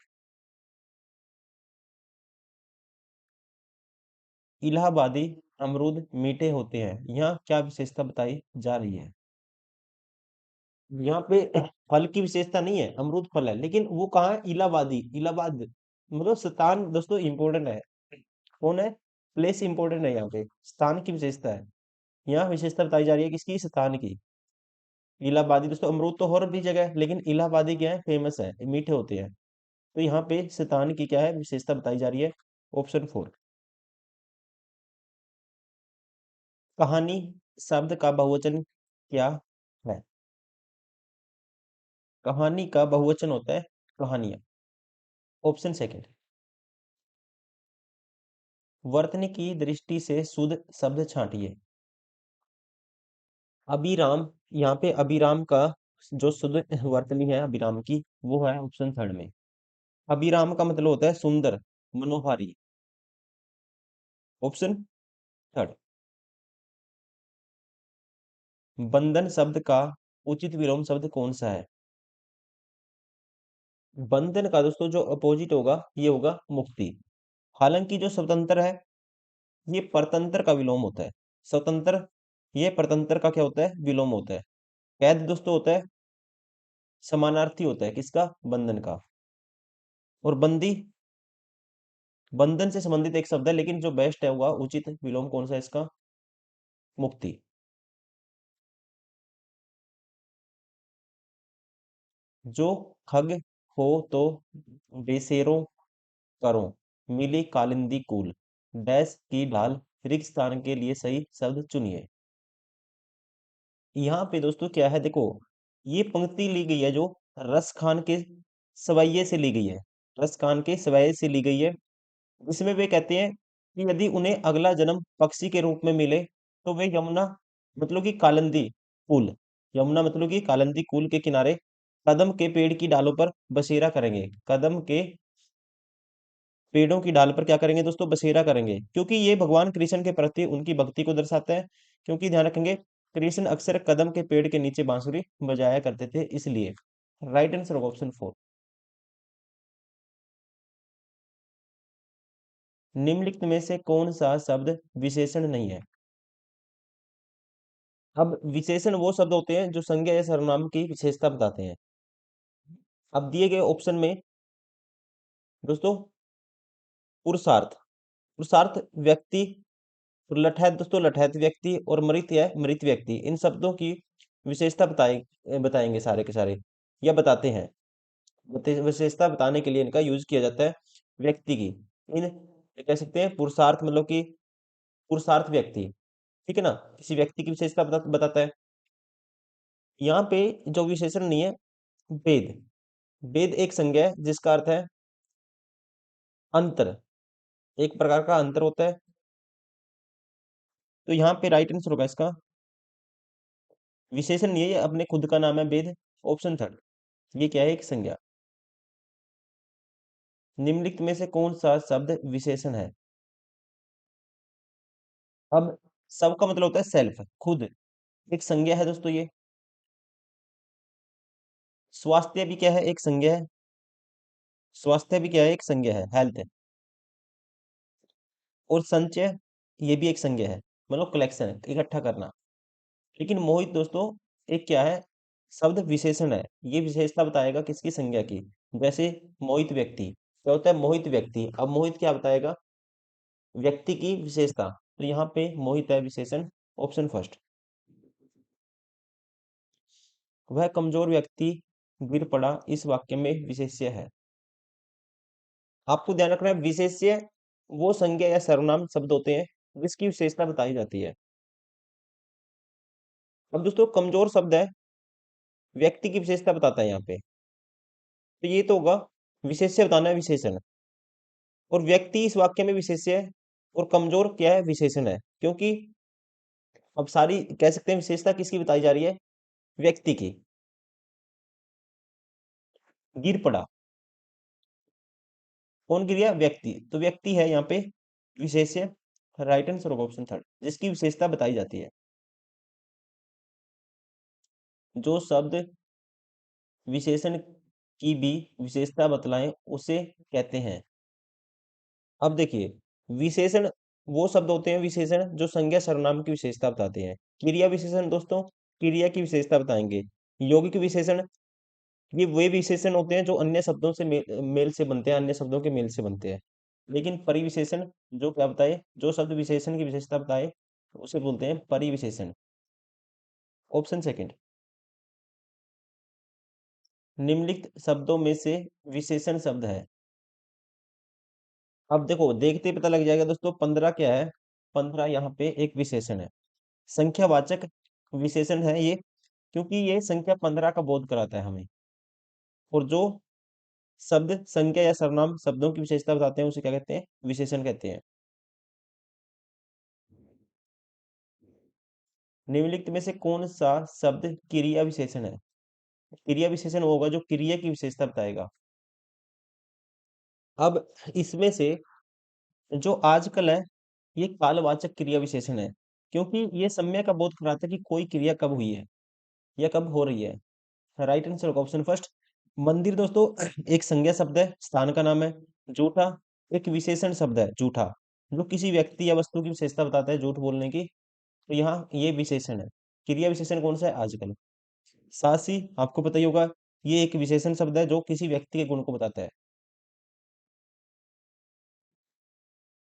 इलाहाबादी अमरूद मीठे होते हैं, यहाँ क्या विशेषता बताई जा रही है? यहाँ पे फल की विशेषता नहीं है, अमरूद फल है, लेकिन वो कहाँ है? इलाहाबादी, इलाहाबाद मतलब स्थान दोस्तों इंपॉर्टेंट है। कौन है? प्लेस इंपॉर्टेंट है, यहाँ पे स्थान की विशेषता है। यहाँ विशेषता बताई जा रही है किसकी? स्थान की। इलाहाबादी दोस्तों, अमरूद तो और भी जगह है, लेकिन इलाहाबादी क्या है? फेमस है, मीठे होते हैं। तो यहाँ पे स्थान की क्या है? विशेषता बताई जा रही है। Option four. कहानी शब्द का बहुवचन क्या है? कहानी का बहुवचन होता है कहानियां। Option second. वर्तनी की दृष्टि से शुद्ध शब्द छांटिए। अभिराम, यहाँ पे अभिराम का जो शुद्ध वर्तनी है अभिराम की, वो है ऑप्शन थर्ड में। अभिराम का मतलब होता है सुंदर, मनोहारी। Option third. बंधन शब्द का उचित विलोम शब्द कौन सा है? बंधन का दोस्तों जो अपोजिट होगा ये होगा मुक्ति। हालांकि जो स्वतंत्र है ये परतंत्र का विलोम होता है। स्वतंत्र ये परतंत्र का क्या होता है? विलोम होता है। कैद दोस्तों होता है समानार्थी होता है किसका? बंधन का। और बंदी बंधन से संबंधित एक शब्द है, लेकिन जो बेस्ट है होगा उचित विलोम कौन सा है इसका? मुक्ति। जो खग हो तो बेसेरो करो, मिली कालिंदी कूल, डैश की ढाल, रिक्त स्थान के लिए सही शब्द चुनिए। यहाँ पे दोस्तों क्या है देखो, ये पंक्ति ली गई है जो रस खान के सवैये से ली गई है। रस खान के सवैये से ली गई है, जिसमें वे कहते हैं कि यदि उन्हें अगला जन्म पक्षी के रूप में मिले तो वे यमुना मतलब कि कालिंदी कुल, यमुना मतलब कि कालिंदी कुल के किनारे कदम के पेड़ की डालों पर बसेरा करेंगे। कदम के पेड़ों की डाल पर क्या करेंगे दोस्तों? बसेरा करेंगे, क्योंकि ये भगवान कृष्ण के प्रति उनकी भक्ति को दर्शाता है। क्योंकि ध्यान रखेंगे कृष्ण अक्सर कदम के पेड़ के नीचे बांसुरी बजाया करते थे, इसलिए राइट आंसर होगा ऑप्शन 4। निम्नलिखित में से कौन सा शब्द विशेषण नहीं है? अब विशेषण वो शब्द होते हैं जो संज्ञा या सर्वनाम की विशेषता बताते हैं। अब दिए गए ऑप्शन में दोस्तों पुरुषार्थ, पुरुषार्थ व्यक्ति, लठैत दोस्तों लठैत व्यक्ति, और मृत है मृत व्यक्ति, इन शब्दों की विशेषता बताएंगे सारे के सारे, या बताते हैं। विशेषता बताने के लिए इनका यूज किया जाता है व्यक्ति की। इन कह सकते हैं पुरुषार्थ मतलब कि पुरुषार्थ व्यक्ति, ठीक है ना, किसी व्यक्ति की विशेषता बताता है। यहाँ पे जो विशेषण नहीं है वेद, वेद एक संज्ञा है जिसका अर्थ है अंतर, एक प्रकार का अंतर होता है। तो यहाँ पे राइट आंसर होगा इसका, विशेषण नहीं है, ये अपने खुद का नाम है वेद। ऑप्शन थर्ड, ये क्या है? एक संज्ञा। निम्नलिखित में से कौन सा शब्द विशेषण है? अब सब का मतलब होता है सेल्फ, खुद, एक संज्ञा है दोस्तों ये। स्वास्थ्य भी क्या है? एक संज्ञा है। स्वास्थ्य भी क्या है? एक संज्ञा है, हेल्थ है। और संचय ये भी एक संज्ञा है, मतलब कलेक्शन है, इकट्ठा करना। लेकिन मोहित दोस्तों एक क्या है? शब्द विशेषण है, ये विशेषता बताएगा किसकी? संज्ञा की। जैसे मोहित व्यक्ति क्या होता है? मोहित व्यक्ति। अब मोहित क्या बताएगा? व्यक्ति की विशेषता। तो यहाँ पे मोहित है विशेषण, ऑप्शन फर्स्ट। वह कमजोर व्यक्ति गिर पड़ा इस वाक्य में विशेष्य है। आपको ध्यान रखना है विशेष्य वो संज्ञा या सर्वनाम शब्द होते हैं जिसकी विशेषता बताई जाती है। अब दोस्तों कमजोर शब्द है, व्यक्ति की विशेषता बताता है यहाँ पे, तो ये तो होगा विशेष्य बताना है, विशेषण। और व्यक्ति इस वाक्य में विशेष्य है, और कमजोर क्या है? विशेषण है। क्योंकि अब सारी कह सकते हैं विशेषता किसकी बताई जा रही है? व्यक्ति की। गिर पड़ा, कौन गिर गया? व्यक्ति, तो व्यक्ति है यहाँ पे विशेष्य। राइट आंसर होगा ऑप्शन थर्ड, जिसकी विशेषता बताई जाती है। जो शब्द विशेषण की भी विशेषता बतलाएं उसे कहते हैं। अब देखिए विशेषण वो शब्द होते हैं विशेषण जो संज्ञा सर्वनाम की विशेषता बताते हैं। क्रिया विशेषण दोस्तों क्रिया की विशेषता बताएंगे। यौगिक विशेषण ये वे विशेषण होते हैं जो अन्य शब्दों से मेल से बनते हैं, अन्य शब्दों के मेल से बनते हैं। लेकिन परिविशेषण जो क्या बताए? जो शब्द विशेषण की विशेषता बताए उसे बोलते हैं परिविशेषण। Option second. निम्नलिखित शब्दों में से विशेषण शब्द है। अब देखो देखते ही पता लग जाएगा दोस्तों 15 क्या है? 15 यहाँ पे एक विशेषण है, संख्यावाचक विशेषण है ये, क्योंकि ये संख्या 15 का बोध कराता है हमें। और जो शब्द संख्या या सर्वनाम शब्दों की विशेषता बताते हैं उसे क्या कहते हैं? विशेषण कहते हैं। निम्नलिखित में से कौन सा शब्द क्रिया विशेषण है? क्रिया विशेषण वो होगा जो क्रिया की विशेषता बताएगा। अब इसमें से जो आजकल है ये कालवाचक क्रिया विशेषण है। क्योंकि ये समय का बोध कराता है कि कोई क्रिया कब हुई है या कब हो रही है। राइट आंसर होगा ऑप्शन फर्स्ट। मंदिर दोस्तों एक संज्ञा शब्द है, स्थान का नाम है। जूठा एक विशेषण शब्द है, जूठा जो किसी व्यक्ति या वस्तु की विशेषता बताता है झूठ बोलने की। तो यहाँ ये विशेषण है। क्रिया विशेषण कौन सा है आजकल? साहसी आपको पता ही होगा, ये एक विशेषण शब्द है जो किसी व्यक्ति के गुण को बताता है।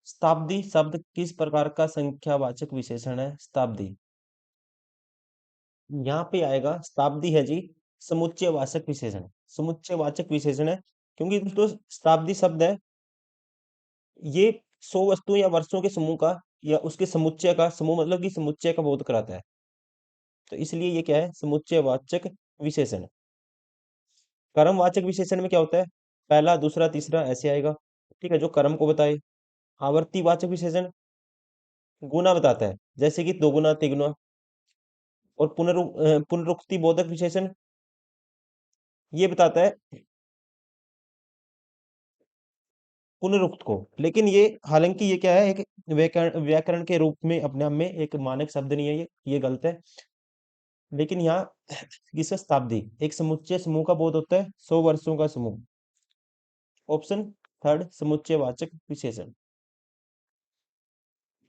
शताब्दी शब्द किस प्रकार का संख्यावाचक विशेषण है? शताब्दी यहाँ पे आएगा, शताब्दी है जी समुच्चयवाचक विशेषण। समुच्चयवाचक विशेषण है क्योंकि दोस्तों शताब्दी शब्द है, ये 100 वस्तुओं या वर्षों के समूह का या उसके समुच्चय का, समूह मतलब कि समुच्चय का बोध कराता है। तो इसलिए ये क्या है? समुच्चयवाचक विशेषण। कर्मवाचक विशेषण में क्या होता है? पहला दूसरा तीसरा ऐसे आएगा, ठीक है, जो कर्म को बताए। आवर्तीवाचक विशेषण गुना बताता है, जैसे कि दोगुना तिगुना। और पुनरुक्ति बोधक विशेषण ये बताता है पुनरुक्त को। लेकिन ये हालांकि ये क्या है, एक व्याकरण व्याकरण के रूप में अपने आप में एक मानक शब्द नहीं है, ये गलत है। लेकिन यहाँ किसका? शताब्दी एक समुच्चय समूह का बोध होता है, 100 वर्षों का समूह। ऑप्शन थर्ड समुच्चयवाचक विशेषण।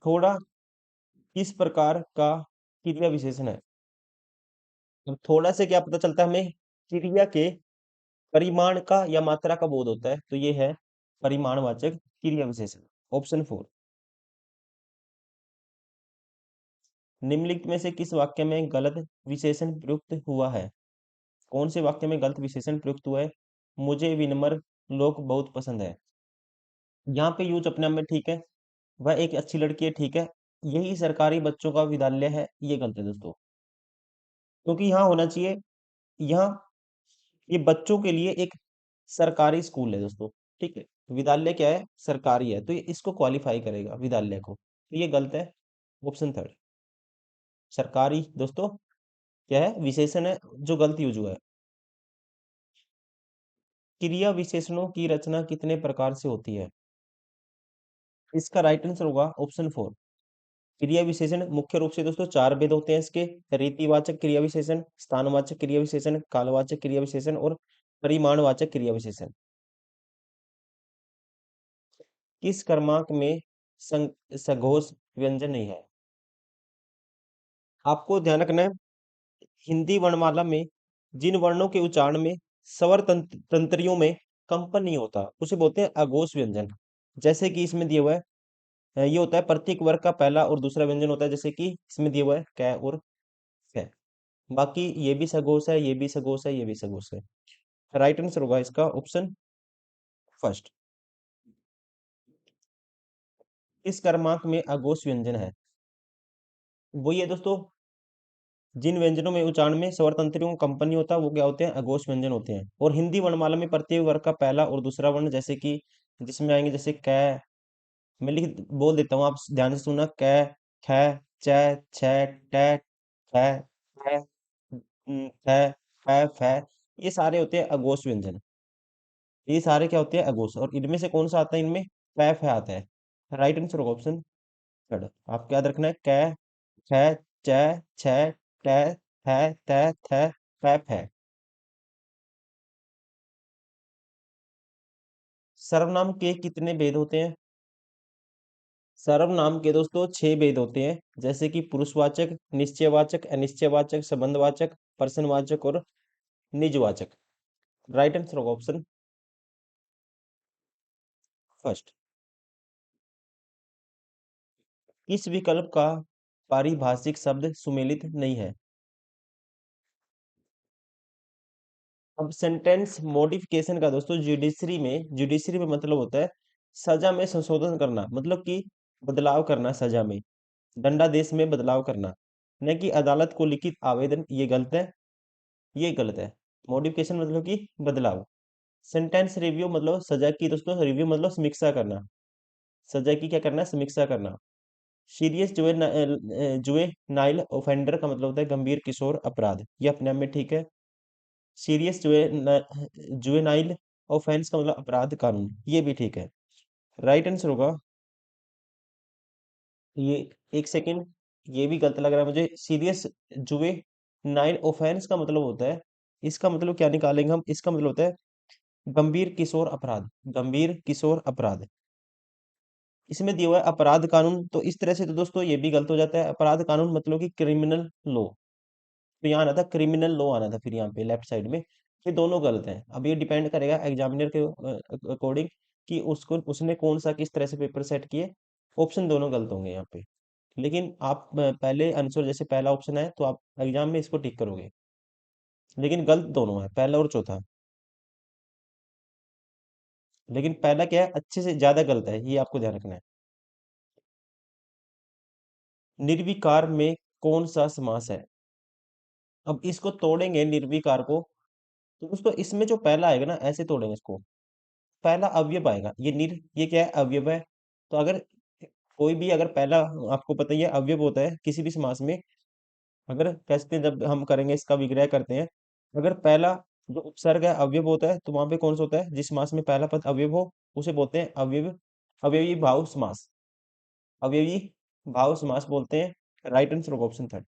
थोड़ा किस प्रकार का क्रिया विशेषण है? अब थोड़ा से क्या पता चलता है हमें? क्रिया के परिमाण का या मात्रा का बोध होता है, तो ये है परिमाणवाचक क्रिया विशेषण। Option four. निम्नलिखित में से किस वाक्य में गलत विशेषण प्रयुक्त हुआ है? कौन से वाक्य में गलत विशेषण प्रयुक्त हुआ है? मुझे विनम्र लोग बहुत पसंद है। यहाँ पे यूज अपने आप में ठीक है, वह एक अच्छी लड़की है, ठीक है। यही सरकारी बच्चों का विद्यालय है, ये गलत है दोस्तों। क्योंकि यहाँ होना चाहिए, यहाँ ये बच्चों के लिए एक सरकारी स्कूल है दोस्तों, ठीक है। विद्यालय क्या है? सरकारी है, तो ये इसको क्वालिफाई करेगा विद्यालय को, तो ये गलत है। ऑप्शन थर्ड सरकारी दोस्तों क्या है? विशेषण है जो गलत यूज हुआ है। क्रिया विशेषणों की रचना कितने प्रकार से होती है? इसका राइट आंसर होगा ऑप्शन फोर। क्रिया विशेषण मुख्य रूप से दोस्तों चार भेद होते हैं इसके। रीतिवाचक क्रिया विशेषण, स्थानवाचक क्रिया विशेषण, कालवाचक क्रिया विशेषण और परिमाणवाचक क्रिया विशेषण। किस क्रमांक में सघोष व्यंजन नहीं है? आपको ध्यान रखना है, हिंदी वर्णमाला में जिन वर्णों के उच्चारण में स्वर तंत्रियों में कंपन नहीं होता उसे बोलते हैं अघोष व्यंजन। जैसे कि इसमें दिया हुआ है, ये होता है प्रत्येक वर्ग का पहला और दूसरा व्यंजन होता है, जैसे कि इसमें दिया हुआ है कै और कै। बाकी ये भी सघोष है, ये भी सघोष है, ये भी सघोष है। राइट आंसर होगा इसका ऑप्शन फर्स्ट। इस क्रमांक में अघोष व्यंजन है, वही है दोस्तों जिन व्यंजनों में उच्चारण में स्वर तंत्रियों का कंपन नहीं होता वो क्या होते हैं? अघोष व्यंजन होते हैं। और हिंदी वर्णमाला में प्रत्येक वर्ग का पहला और दूसरा वर्ण, जैसे कि जिसमें आएंगे जैसे कै, मैं लिख बोल देता हूँ, आप ध्यान से सुनना। कै, ख, चै, छै, टे, कै, कै, कै, फै, फै, ये सारे होते हैं अघोष व्यंजन। ये सारे क्या होते हैं? अघोष। और इनमें से कौन सा आता है? इनमें पै फै आता है। राइट आंसर होगा ऑप्शन थर्ड। आपको याद रखना है कै, ख, चै, छै, टे, थे, थे, थे, फै, फै। सर्वनाम के कितने भेद होते हैं? सर्वनाम के दोस्तों 6 भेद होते हैं, जैसे कि पुरुषवाचक, निश्चयवाचक, अनिश्चयवाचक, संबंधवाचक, प्रश्नवाचक और निजवाचक। राइट आंसर होगा ऑप्शन फर्स्ट। किस विकल्प का पारिभाषिक शब्द सुमेलित नहीं है? अब सेंटेंस मॉडिफिकेशन का दोस्तों जुडिशरी में मतलब होता है सजा में संशोधन करना, मतलब कि बदलाव करना सजा में, दंडादेश में बदलाव करना, न कि अदालत को लिखित आवेदन। ये गलत है, ये गलत है। मॉडिफिकेशन मतलब कि बदलाव। सेंटेंस रिव्यू मतलब सजा की दोस्तों, रिव्यू मतलब समीक्षा करना, सजा की क्या करना है? समीक्षा करना। सीरियस जुवेनाइल ऑफेंडर का मतलब होता है गंभीर किशोर अपराध, ये अपने आप में ठीक है। सीरियस जुवेनाइल ऑफेंस का मतलब अपराध कानून, ये भी ठीक है। राइट आंसर होगा ये, एक सेकेंड, ये भी गलत लग रहा है मुझे। सीरियस जुए नाइन ऑफेंस का मतलब होता है, इसका मतलब क्या निकालेंगे हम, इसका मतलब होता है गंभीर किशोर अपराध। गंभीर किशोर अपराध, इसमें दिया हुआ है अपराध कानून, तो इस तरह से तो दोस्तों ये भी गलत हो जाता है। अपराध कानून मतलब कि क्रिमिनल लॉ, तो यहाँ आना था क्रिमिनल लॉ आना था, फिर यहाँ पे लेफ्ट साइड में। ये दोनों गलत हैं। अब ये डिपेंड करेगा एग्जामिनर के अकॉर्डिंग कि उसको उसने कौन सा किस तरह से पेपर सेट किए। ऑप्शन दोनों गलत होंगे यहाँ पे, लेकिन आप पहले आंसर जैसे पहला ऑप्शन है तो आप एग्जाम में इसको टिक करोगे, लेकिन गलत दोनों है, पहला और चौथा। लेकिन पहला क्या है, अच्छे से ज्यादा गलत है, ये आपको ध्यान रखना है। निर्विकार में कौन सा समास है? अब इसको तोड़ेंगे निर्विकार को, तो दोस्तों इसमें जो पहला आएगा ना, ऐसे तोड़ेंगे इसको, पहला अवयव आएगा, ये क्या है, अवयव है। तो अगर कोई भी अगर पहला, आपको पता ही है अवयव होता है किसी भी समास में, अगर कहते हैं जब हम करेंगे इसका विग्रह करते हैं, अगर पहला जो उपसर्ग है अवयव होता है, तो वहां पे कौन सा होता है, जिस समास में पहला पद अवयव हो उसे बोलते हैं अवयव, अवयवी भाव समास। अवयवी भाव समास बोलते हैं। राइट आंसर होगा ऑप्शन थर्ड।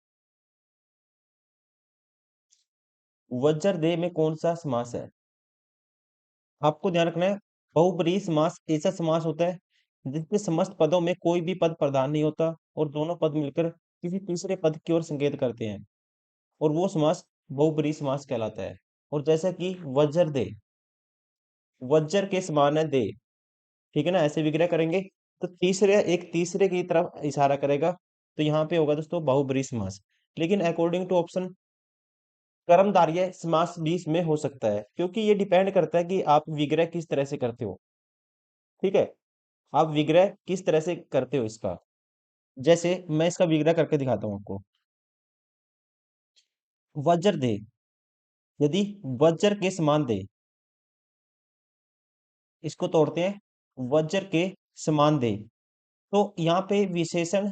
वज्र देह में कौन सा समास है? आपको ध्यान रखना है, बहुब्रीहि समास ऐसा समास होता है जिसके समस्त पदों में कोई भी पद प्रधान नहीं होता और दोनों पद मिलकर किसी तीसरे पद की ओर संकेत करते हैं, और वो समास बहुब्रीहि समास कहलाता है। और जैसा कि वज्र दे, वज्र के समान है दे, ठीक है ना, ऐसे विग्रह करेंगे तो तीसरे एक तीसरे की तरफ इशारा करेगा, तो यहाँ पे होगा दोस्तों बहुब्रीहि समास। लेकिन अकॉर्डिंग टू ऑप्शन कर्मधारय समास भी इसमें हो सकता है, क्योंकि ये डिपेंड करता है कि आप विग्रह किस तरह से करते हो। ठीक है, आप विग्रह किस तरह से करते हो इसका। जैसे मैं इसका विग्रह करके दिखाता हूँ आपको। वज्र दे, यदि वज्र के समान दे, इसको तोड़ते हैं, वज्र के समान दे, तो यहाँ पे विशेषण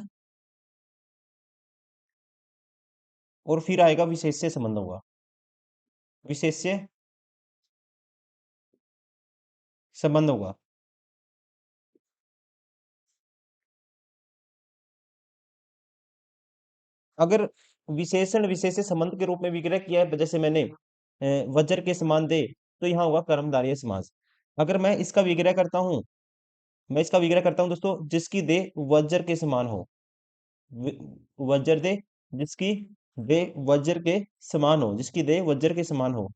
और फिर आएगा विशेष्य संबंध होगा, विशेष्य संबंध होगा। अगर विशेषण विशेष्य संबंध के रूप में विग्रह किया है, जैसे मैंने वज्र के समान दे, तो यहाँ होगा कर्मधारय समास। अगर मैं इसका विग्रह करता हूँ दोस्तों, जिसकी दे वज्र के समान हो, वि- वज्र दे, जिसकी दे वज्र के समान हो, जिसकी दे वज्र के समान हो,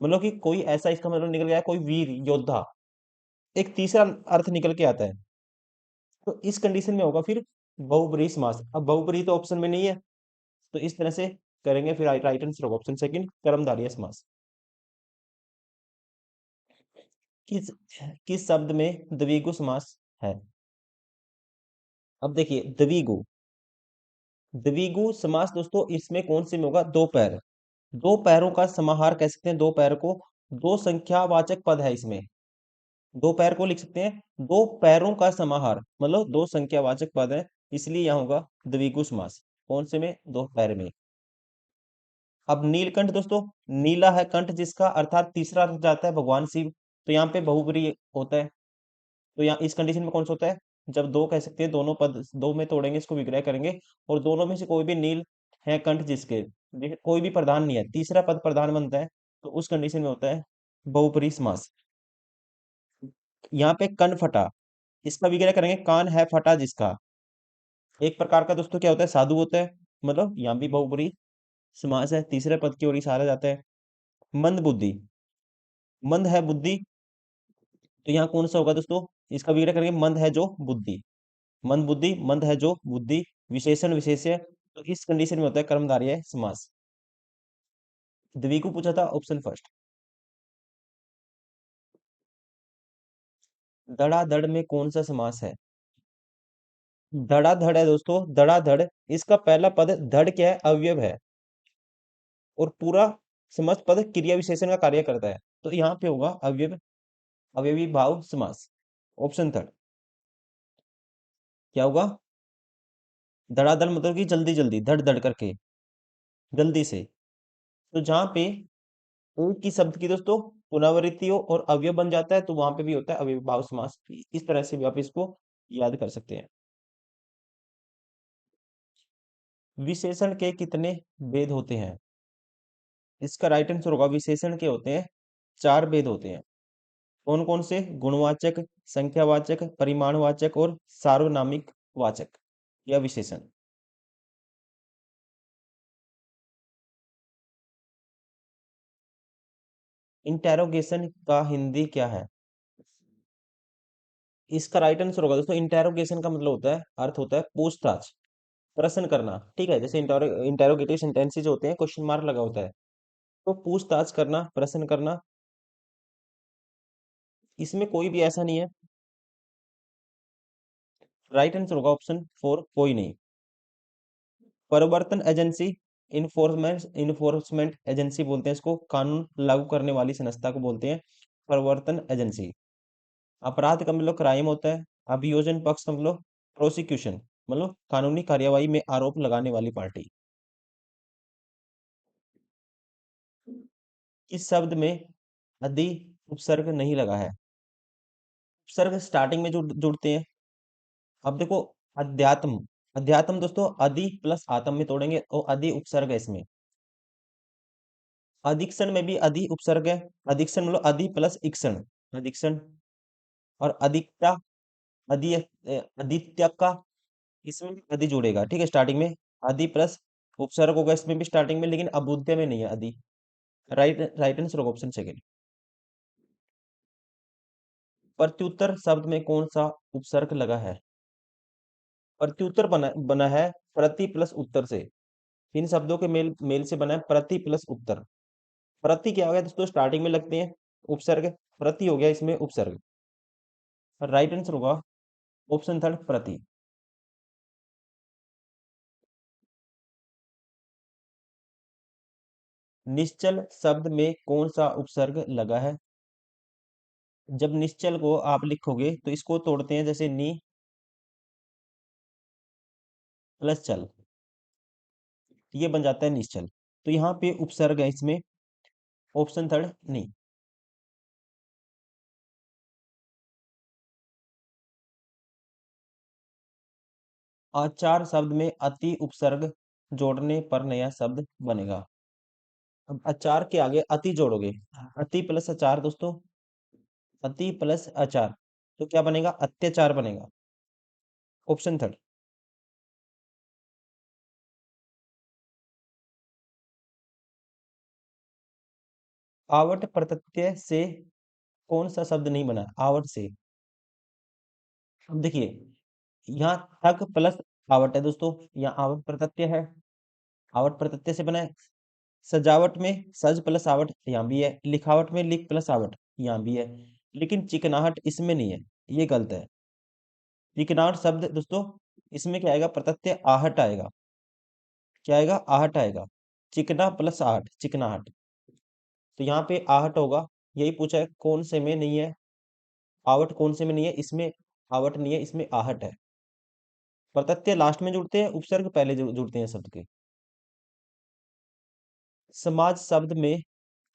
मतलब कि कोई ऐसा, इसका मतलब निकल गया कोई वीर योद्धा। एक तीसरा अर्थ निकल के आता है, तो इस कंडीशन में होगा फिर बहुब्रीहि समास। अब बहुब्रीहि तो ऑप्शन में नहीं है, तो इस तरह से करेंगे, फिर राइट आंसर होगा ऑप्शन सेकंड कर्मधारय समास। किस किस शब्द में द्विगु समास है? अब देखिए द्विगु, द्विगु समास दोस्तों इसमें कौन से में होगा, दो पैर, दो पैरों का समाहार कह सकते हैं, दो पैर को, दो संख्यावाचक पद है इसमें, दो पैर को लिख सकते हैं दो पैरों का समाहार, मतलब दो संख्यावाचक पद है, इसलिए यहाँ होगा द्विगु समास। कौन से में, दो पैर में। अब नीलकंठ दोस्तों, नीला है कंठ जिसका, अर्थात तीसरा अर्थ जाता है भगवान शिव, तो यहाँ पे बहुब्रीहि होता है। तो यहाँ इस कंडीशन में कौन सा होता है, जब दो कह सकते हैं, दोनों पद दो में तोड़ेंगे, इसको विग्रह करेंगे, और दोनों में से कोई भी नील है कंठ जिसके, देखिए कोई भी प्रधान नहीं है, तीसरा पद प्रधान बनता है, तो उस कंडीशन में होता है बहुब्रीहि समास। यहाँ पे कन फटा, इसका विग्रह करेंगे, कान है फटा जिसका, एक प्रकार का दोस्तों क्या होता है, साधु होता है, मतलब यहाँ भी बहुब्रीहि समास है, तीसरे पद की ओर इशारा जाता है। मंद बुद्धि, मंद है बुद्धि, तो यहाँ कौन सा होगा दोस्तों, इसका विग्रह करेंगे, मंद है जो बुद्धि, मंद बुद्धि, मंद है जो बुद्धि, विशेषण विशेष्य, तो इस कंडीशन में होता है कर्मधारय समास। द्विगु पूछा था ऑप्शन फर्स्ट। धड़ाधड़ में कौन सा समास है? धड़ाधड़ है दोस्तों, धड़ाधड़, इसका पहला पद धड़ क्या है, अवयव है, और पूरा समस्त पद क्रिया विशेषण का कार्य करता है, तो यहाँ पे होगा अवयव, अवयवी भाव समास। ऑप्शन थर्ड क्या होगा, धड़ाधड़ मतलब कि जल्दी जल्दी, धड़ धड़ करके, जल्दी से। तो जहाँ पे एक ही शब्द की दोस्तों पुनरावृत्ति हो और अवयव बन जाता है, तो वहां पे भी होता है अव्ययीभाव समास। इस तरह से भी आप इसको याद कर सकते हैं। विशेषण के कितने भेद होते हैं? इसका राइट आंसर होगा विशेषण के होते हैं 4 भेद होते हैं। कौन कौन से? गुणवाचक, संख्यावाचक, परिमाणवाचक और सार्वनामिक वाचक या विशेषण। इंटेरोगेशन का हिंदी क्या है? इसका राइट आंसर होगा दोस्तों, इंटेरोगेशन का मतलब होता है, अर्थ होता है पूछताछ, प्रश्न करना। ठीक है, जैसे इंटेरोगेटिव सेंटेंसेस होते हैं, क्वेश्चन मार्क लगा होता है, तो पूछताछ करना, प्रश्न करना। इसमें कोई भी ऐसा नहीं है। राइट आंसर होगा ऑप्शन 4, कोई नहीं। प्रवर्तन एजेंसी, इन्फोर्समेंट एजेंसी बोलते हैं इसको, कानून लागू करने वाली संस्था को बोलते हैं प्रवर्तन एजेंसी। अपराध का मतलब क्राइम होता है। अभियोजन पक्ष का मतलब प्रोसिक्यूशन, मतलब कानूनी कार्यवाही में आरोप लगाने वाली पार्टी। इस शब्द में अधि उपसर्ग नहीं लगा है। उपसर्ग स्टार्टिंग में जुड़ते हैं। अब देखो, अध्यात्म, अध्यात्म दोस्तों अधि प्लस आत्म में तोड़ेंगे तो अधि उपसर्ग है इसमें। अधिक्षण में भी अधि उपसर्ग है। अधिक्षण मतलब अधि प्लस इक्षण, अधिक्षण। और अधिकता, अधि अधित्य का, इसमें भी अधि जुड़ेगा। ठीक है, स्टार्टिंग में अधि प्लस उपसर्ग होगा इसमें भी स्टार्टिंग में, लेकिन अबुद्ध में नहीं है अधि। राइट राइट आंसर होगा ऑप्शन सेकंड। प्रत्युत्तर शब्द में कौन सा उपसर्ग लगा है? प्रत्युत्तर बना बना है प्रति प्लस उत्तर से। इन शब्दों के मेल मेल से बना है प्रति प्लस उत्तर। प्रति क्या हो गया दोस्तों, स्टार्टिंग में लगते हैं उपसर्ग, प्रति हो गया इसमें उपसर्ग। राइट आंसर होगा ऑप्शन थर्ड, प्रति। निश्चल शब्द में कौन सा उपसर्ग लगा है? जब निश्चल को आप लिखोगे तो इसको तोड़ते हैं, जैसे नी प्लस चल, ये बन जाता है निश्चल। तो यहाँ पे उपसर्ग है इसमें, ऑप्शन थर्ड नी। आचार शब्द में अति उपसर्ग जोड़ने पर नया शब्द बनेगा। अब अचार के आगे अति जोड़ोगे, अति प्लस अचार दोस्तों, अति प्लस अचार, तो क्या बनेगा? अत्याचार बनेगा, ऑप्शन थर्ड। आवट प्रत्यय से कौन सा शब्द नहीं बना? आवट से, अब देखिए, यहाँ थक प्लस आवट है दोस्तों, यहाँ आवट प्रत्यय है, आवट प्रत्यय से बना है। सजावट में सज प्लस आवट यहाँ भी है, लिखावट में लिख प्लस आवट यहाँ भी है, लेकिन चिकनाहट इसमें नहीं है, ये गलत है। चिकनाहट शब्द दोस्तों, इसमें क्या आएगा? प्रत्यय आहट आएगा। क्या आएगा? आहट आएगा। चिकना प्लस आहट, चिकनाहट। तो यहाँ पे आहट होगा। यही पूछा है कौन से में नहीं है, आवट कौन से में नहीं है? इसमें आवट नहीं है, इसमें आहट है। प्रत्यय लास्ट में जुड़ते हैं, उपसर्ग पहले जुड़ते हैं शब्द के। समाज शब्द में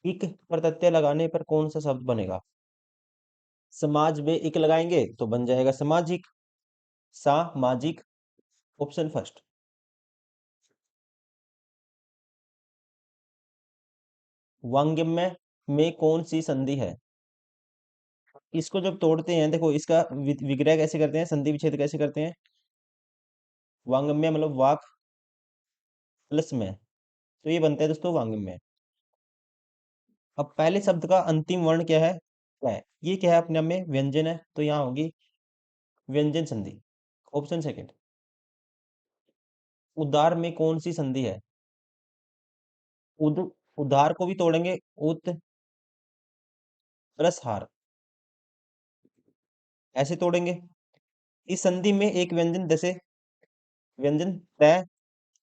इक प्रत्यय लगाने पर कौन सा शब्द बनेगा? समाज में इक लगाएंगे तो बन जाएगा सामाजिक, सामाजिक, ऑप्शन फर्स्ट। वांग्मय में कौन सी संधि है? इसको जब तोड़ते हैं, देखो इसका विग्रह कैसे करते हैं, संधि विच्छेद कैसे करते हैं। वांग्मय मतलब वाक प्लस में, तो ये बनता है दोस्तों वांग्मय। अब पहले शब्द का अंतिम वर्ण क्या है? क्या है ये? क्या है? अपने आप में व्यंजन है, तो यहाँ होगी व्यंजन संधि, ऑप्शन सेकंड। उदार में कौन सी संधि है? उद, उधार को भी तोड़ेंगे, उत प्लस हार, ऐसे तोड़ेंगे। इस संधि में एक व्यंजन, जैसे व्यंजन तय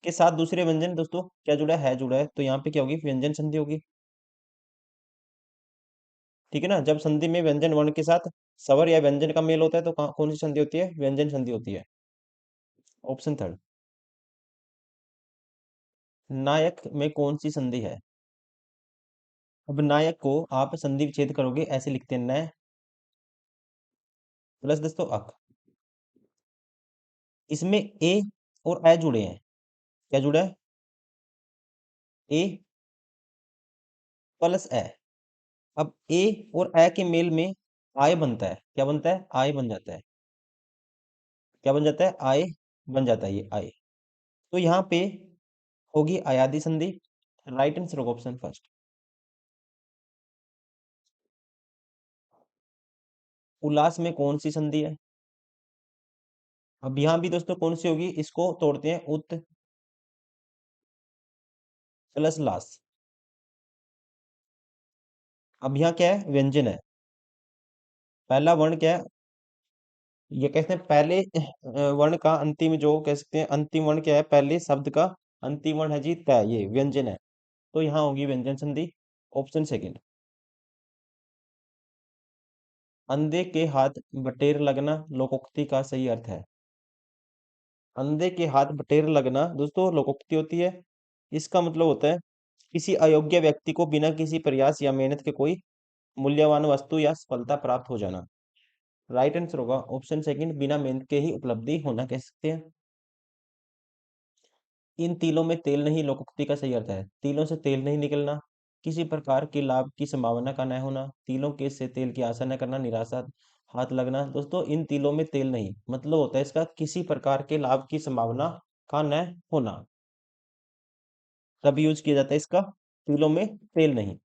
के साथ दूसरे व्यंजन दोस्तों क्या जुड़ा है? जुड़ा है, तो यहाँ पे क्या होगी? व्यंजन संधि होगी। ठीक है ना, जब संधि में व्यंजन वर्ण के साथ स्वर या व्यंजन का मेल होता है तो कौन सी संधि होती है? व्यंजन संधि होती है, ऑप्शन थर्ड। नायक में कौन सी संधि है? अब नायक को आप संधि विच्छेद करोगे, ऐसे लिखते हैं नय प्लस दोस्तों अक, इसमें ए और ए जुड़े हैं, क्या जुड़ा है? ए प्लस ए। अब ए और ए के मेल में आय बनता है, क्या बनता है? आय बन जाता है। क्या बन जाता है? आय बन जाता है, ये आय। तो यहाँ पे होगी अयादी संधि। राइट आंसर होगा ऑप्शन फर्स्ट। उल्लास में कौन सी संधि है? अब यहाँ भी दोस्तों कौन सी होगी, इसको तोड़ते हैं, उत प्लस लास। अब यहाँ क्या है? व्यंजन है। पहला वर्ण क्या है? ये कहते हैं पहले वर्ण का अंतिम, जो कह सकते हैं अंतिम वर्ण क्या है, पहले शब्द का अंतिम वर्ण है जी तय, ये व्यंजन है। तो यहाँ होगी व्यंजन संधि, ऑप्शन सेकंड। अंधे के हाथ बटेर लगना लोकोक्ति का सही अर्थ है। अंधे के हाथ बटेर लगना दोस्तों लोकोक्ति होती है। इसका मतलब होता है किसी अयोग्य व्यक्ति को बिना किसी प्रयास या मेहनत के कोई मूल्यवान वस्तु या सफलता प्राप्त हो जाना। राइट आंसर होगा ऑप्शन सेकंड, बिना मेहनत के ही उपलब्धि होना कह सकते हैं। इन तिलों में तेल नहीं लोकोक्ति का सही अर्थ है। तिलों से तेल नहीं निकलना, किसी प्रकार के लाभ की संभावना का न होना, तिलों के से तेल की आशा न करना, निराशा हाथ लगना। दोस्तों इन तिलों में तेल नहीं मतलब होता है इसका किसी प्रकार के लाभ की संभावना का न होना, तब यूज किया जाता है इसका, तिलों में तेल नहीं।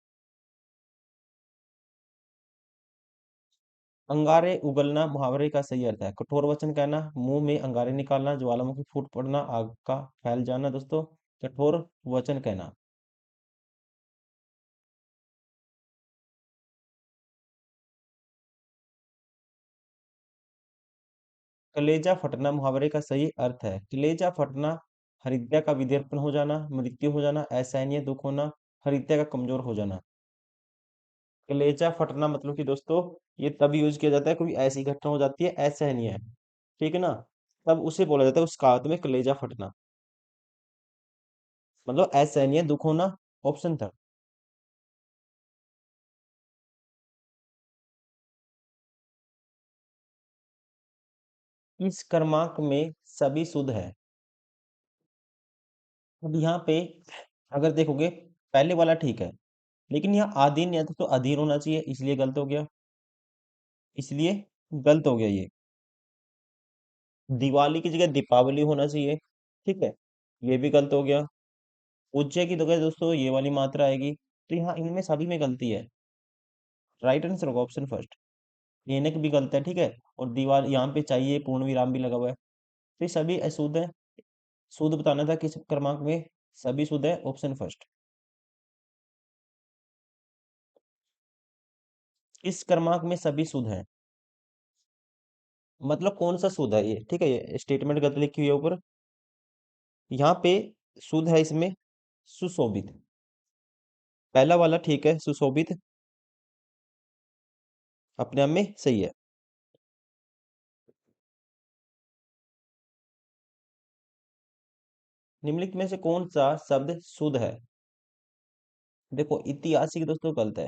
अंगारे उगलना मुहावरे का सही अर्थ है। कठोर वचन कहना, मुंह में अंगारे निकालना, ज्वालामुखी फूट पड़ना, आग का फैल जाना। दोस्तों कठोर वचन कहना। कलेजा फटना मुहावरे का सही अर्थ है। कलेजा फटना हृदय का विदीर्पण हो जाना, मृत्यु हो जाना, असहनीय दुख होना, हृदय का कमजोर हो जाना। कलेजा फटना मतलब कि दोस्तों ये तब यूज किया जाता है कोई ऐसी घटना हो जाती है असहनीय, ठीक है ना, तब उसे बोला जाता है उस काल में कलेजा फटना, मतलब असहनीय दुख होना। ऑप्शन था। इस क्रमांक में सभी शुद्ध है। अब यहाँ पे अगर देखोगे पहले वाला ठीक है, लेकिन यहाँ आधीन या तो अधीन होना चाहिए, इसलिए गलत हो गया, इसलिए गलत हो गया ये। दिवाली की जगह दीपावली होना चाहिए, ठीक है, ये भी गलत हो गया। पूज्य की जगह दोस्तों ये वाली मात्रा आएगी, तो यहाँ इनमें सभी में गलती है। राइट आंसर होगा ऑप्शन फर्स्ट। एनक भी गलत है, ठीक है, और दीवार यहाँ पे चाहिए पूर्ण विराम भी लगा हुआ है, तो ये सभी अशुद्ध है। शुद्ध बताना था किस क्रमांक में सभी शुद्ध है, ऑप्शन फर्स्ट। इस क्रमांक में सभी शुद्ध है, मतलब कौन सा शुद्ध है ये, ठीक है, ये स्टेटमेंट गलत लिखी हुई है ऊपर। यहाँ पे शुद्ध है इसमें सुशोभित, पहला वाला ठीक है, सुशोभित अपने आप में सही है। निम्नलिखित में से कौन सा शब्द शुद्ध है? देखो ऐतिहासिक दोस्तों गलत है,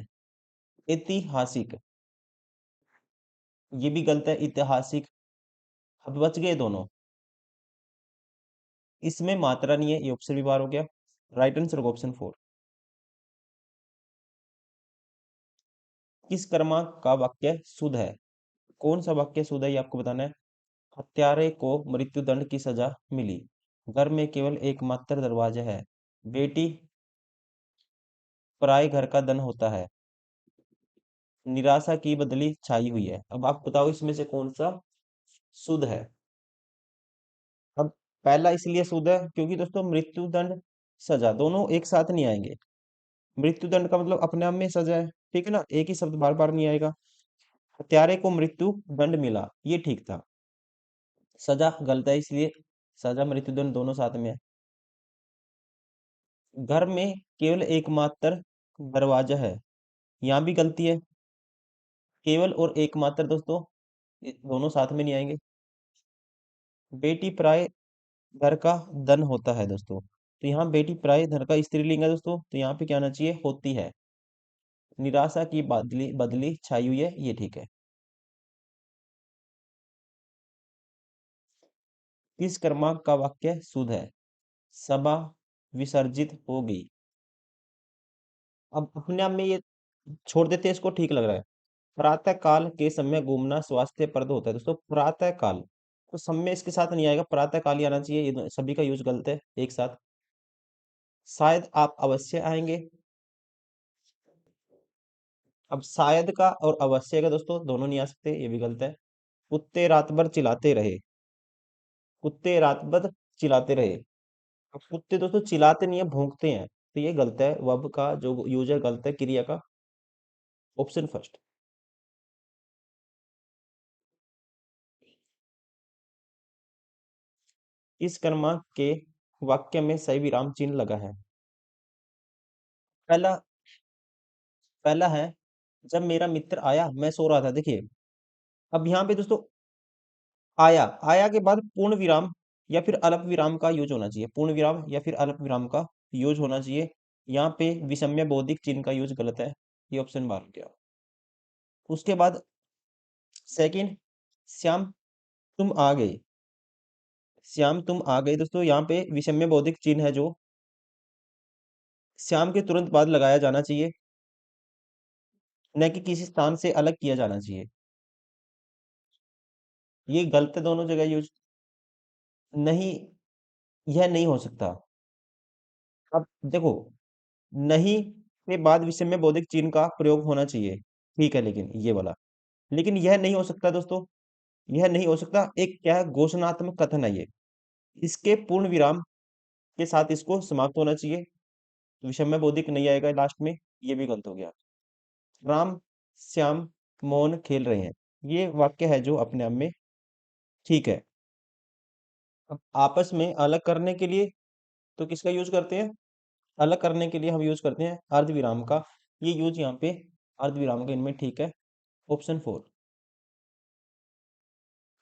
ऐतिहासिक ये भी गलत है, ऐतिहासिक। अब बच गए दोनों, इसमें मात्रा नहीं है, ये ऑप्शन भी बार हो गया। राइट आंसर होगा ऑप्शन फोर। किस क्रमांक का वाक्य शुद्ध है? कौन सा वाक्य शुद्ध है ये आपको बताना है। हत्यारे को मृत्युदंड की सजा मिली, घर में केवल एकमात्र दरवाजा है, बेटी पराए घर का धन होता है, निराशा की बदली छाई हुई है। अब आप बताओ इसमें से कौन सा शुद्ध है। अब पहला इसलिए शुद्ध है क्योंकि दोस्तों मृत्युदंड सजा दोनों एक साथ नहीं आएंगे। मृत्युदंड का मतलब अपने आप में सजा है, ठीक है ना, एक ही शब्द बार बार नहीं आएगा। हत्यारे को मृत्यु दंड मिला ये ठीक था, सजा गलत है, इसलिए सजा मृत्युदंड दोनों साथ में है। घर में केवल एकमात्र दरवाजा है, यहाँ भी गलती है। केवल और एकमात्र दोस्तों ये दोनों साथ में नहीं आएंगे। बेटी पराए घर का धन होता है दोस्तों, तो यहाँ बेटी पराए धन का स्त्रीलिंग है दोस्तों, तो यहाँ पे क्या आना चाहिए, होती है। निराशा की बदली बदली छाई हुई है, ये ठीक है। किस क्रमांक का वाक्य शुद्ध है? सभा विसर्जित हो गई। अब अपने आप में ये छोड़ देते हैं, इसको ठीक लग रहा है। प्रातः काल के समय घूमना स्वास्थ्यप्रद होता है। दोस्तों प्रातः काल, तो समय इसके साथ नहीं आएगा, प्रातः काल ही आना चाहिए। सभी का यूज गलत है एक साथ। शायद आप अवश्य आएंगे। अब शायद का और अवश्य का दोस्तों दोनों नहीं आ सकते, ये भी गलत है। कुत्ते रात भर चिल्लाते रहे। कुत्ते रात भर चिल्लाते रहे। अब कुत्ते दोस्तों चिल्लाते नहीं है, भौंकते हैं, तो ये गलत है। वर्ब का जो यूज है गलत है, क्रिया का। Option first. इस क्रमांक के वाक्य में सही विराम चिन्ह लगा है। पहला पहला है, जब मेरा मित्र आया मैं सो रहा था। देखिए, अब यहाँ पे दोस्तों आया, आया के बाद पूर्ण विराम या फिर अल्प विराम का यूज होना चाहिए। पूर्ण विराम या फिर अल्प विराम का यूज होना चाहिए। यहाँ पे विषम्य बौद्धिक चिन्ह का यूज गलत है। ये ऑप्शन बार हो गया। उसके बाद सेकंड, श्याम तुम आ गए। श्याम तुम आ गए दोस्तों, यहाँ पे विषम्य बौद्धिक चिन्ह है जो श्याम के तुरंत बाद लगाया जाना चाहिए, न कि किसी स्थान से अलग किया जाना चाहिए। ये गलत है दोनों जगह यूज। नहीं, यह नहीं हो सकता। अब देखो, नहीं के बाद विषम में बौद्धिक चिन्ह का प्रयोग होना चाहिए, ठीक है, लेकिन ये वाला, लेकिन यह नहीं हो सकता दोस्तों। यह नहीं हो सकता। एक क्या है, घोषणात्मक कथन है ये। इसके पूर्ण विराम के साथ इसको समाप्त होना चाहिए। विषम में बौद्धिक नहीं आएगा लास्ट में, ये भी गलत हो गया। राम श्याम मोहन खेल रहे हैं, ये वाक्य है जो अपने आप में ठीक है। अब आपस में अलग करने के लिए तो किसका यूज करते हैं? अलग करने के लिए हम यूज करते हैं अर्धविराम का। ये यूज यहाँ पे अर्धविराम का इनमें ठीक है। Option four.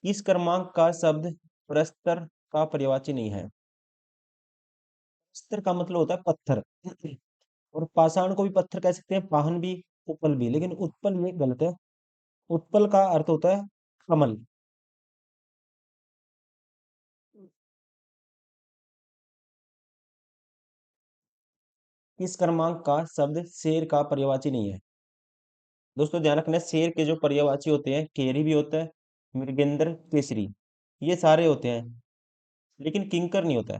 इस क्रमांक का शब्द प्रस्तर का पर्यायवाची नहीं है। प्रस्तर का मतलब होता है पत्थर। और पाषाण को भी पत्थर कह सकते हैं, पाहन भी, उत्पल भी, लेकिन उत्पल ये गलत है। उत्पल का अर्थ होता है कमल। इस क्रमांक का शब्द शेर का पर्यायवाची नहीं है। दोस्तों ध्यान रखना, शेर के जो पर्यायवाची होते हैं, केरी भी होता है, मृगेंद्र, केसरी, ये सारे होते हैं, लेकिन किंकर नहीं होता है।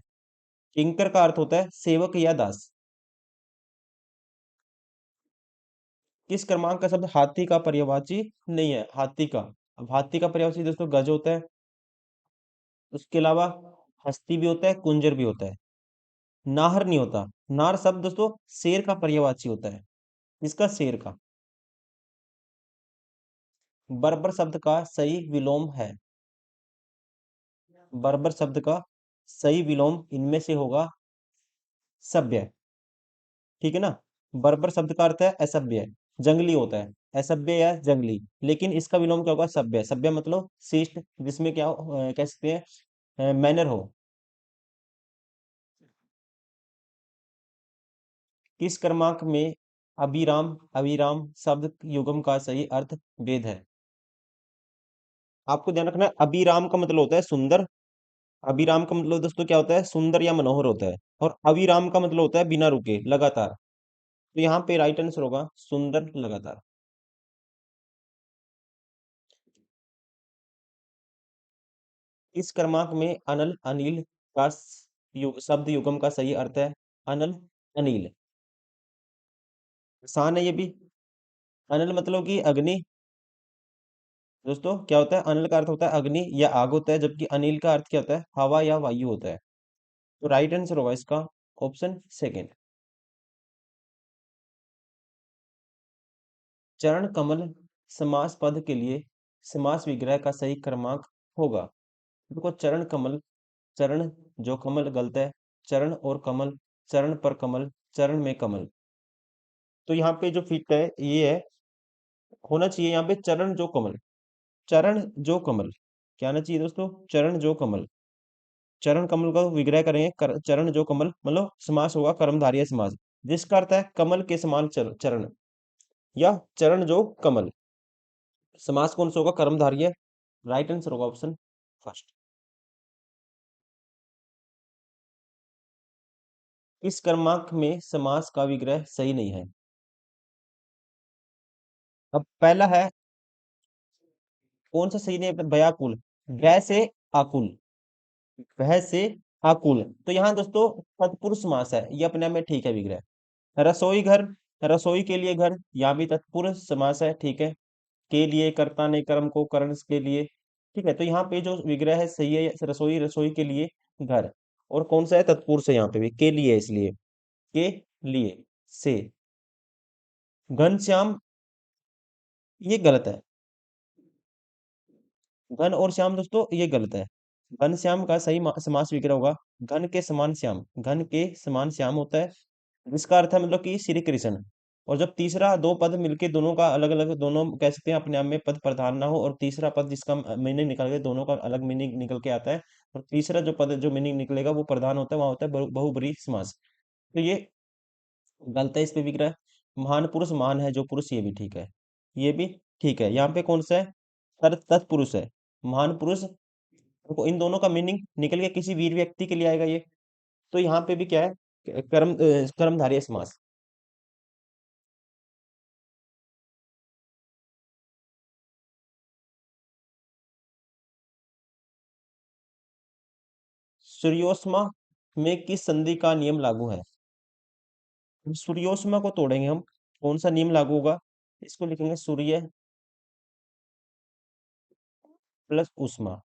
किंकर का अर्थ होता है सेवक या दास। किस क्रमांक का शब्द हाथी का पर्यायवाची नहीं है? हाथी का, अब हाथी का पर्यायवाची दोस्तों गज होता है। उसके अलावा हस्ती भी होता है, कुंजर भी होता है। नाहर नहीं होता। नार शब्द दोस्तों शेर का पर्यायवाची होता है। इसका शेर का। बर्बर शब्द का सही विलोम है। बर्बर शब्द का सही विलोम इनमें से होगा सभ्य। ठीक है ना? बर्बर शब्द का अर्थ है असभ्य, जंगली होता है। असभ्य या जंगली, लेकिन इसका विलोम क्या होगा? सभ्य। सभ्य मतलब शिष्ट, जिसमें क्या कह सकते हैं, मैनर हो। किस क्रमांक में अभिराम अभिराम शब्द युग्म का सही अर्थ वेद है? आपको ध्यान रखना है, अभिराम का मतलब होता है सुंदर। अभिराम का मतलब दोस्तों क्या होता है? सुंदर या मनोहर होता है। और अविराम का मतलब होता है बिना रुके, लगातार। तो यहाँ पे राइट आंसर होगा सुंदर लगातार। इस क्रमांक में अनल अनिल का शब्द युग्म का सही अर्थ है अनल अनिल। आसान है ये भी। अनल मतलब कि अग्नि। दोस्तों क्या होता है? अनल का अर्थ होता है अग्नि या आग होता है, जबकि अनिल का अर्थ क्या होता है? हवा या वायु होता है। तो राइट आंसर होगा इसका ऑप्शन सेकेंड। चरण कमल समास पद के लिए समास विग्रह का सही क्रमांक होगा। देखो, चरण कमल, चरण जो कमल गलत है। चरण और कमल, चरण पर कमल, चरण में कमल। तो यहाँ पे जो फिट है ये है, होना चाहिए यहाँ पे चरण जो कमल। चरण जो कमल क्या आना चाहिए दोस्तों? चरण जो कमल। चरण कमल का विग्रह करेंगे चरण जो कमल, मतलब समास होगा कर्मधारय समास, जिसका अर्थ है कमल के समान चरण, या चरण जो कमल। समास कौन सा होगा? कर्मधारय। राइट आंसर होगा ऑप्शन फर्स्ट। इस क्रमांक में समास का विग्रह सही नहीं है। अब पहला है, कौन सा सही नहीं है? व्याकुल, वै से आकुल, वह से आकुल। तो यहाँ दोस्तों तत्पुरुष समास है, ये अपने आप में ठीक है विग्रह। रसोई घर, रसोई के लिए घर, यहाँ भी तत्पुरुष समास है, ठीक है। के लिए, कर्ता ने कर्म को करण के लिए, ठीक है। तो यहाँ पे जो विग्रह है सही है, रसोई, रसोई के लिए घर। और कौन सा है? तत्पुरुष है यहाँ पे भी, के लिए है, इसलिए के लिए से। घनश्याम, ये गलत है। घन और श्याम दोस्तों ये गलत है। घन श्याम का सही समास विग्रह होगा घन के समान श्याम, घन के समान श्याम होता है, जिसका अर्थ है मतलब कि श्री कृष्ण। और जब तीसरा दो पद मिलके दोनों का अलग अलग, दोनों कह सकते हैं अपने आप में पद प्रधान ना हो, और तीसरा पद जिसका मीनिंग निकल के, दोनों का अलग मीनिंग निकल के आता है, और तीसरा जो पद जो मीनिंग निकलेगा वो प्रधान होता है, वहां होता है बहुब्रीहि समास। तो ये गलत है इस पे विग्रह। महान पुरुष महान है जो पुरुष, ये भी ठीक है, ये भी ठीक है। यहाँ पे कौन सा है? तत्पुरुष है। महान पुरुष, देखो इन दोनों का मीनिंग निकल के किसी वीर व्यक्ति के लिए आएगा ये। तो यहाँ पे भी क्या है? कर्मधारय समास। सूर्योष्मा में किस संधि का नियम लागू है? सूर्योष्मा को तोड़ेंगे हम, कौन सा नियम लागू होगा? इसको लिखेंगे सूर्य प्लस उष्मा।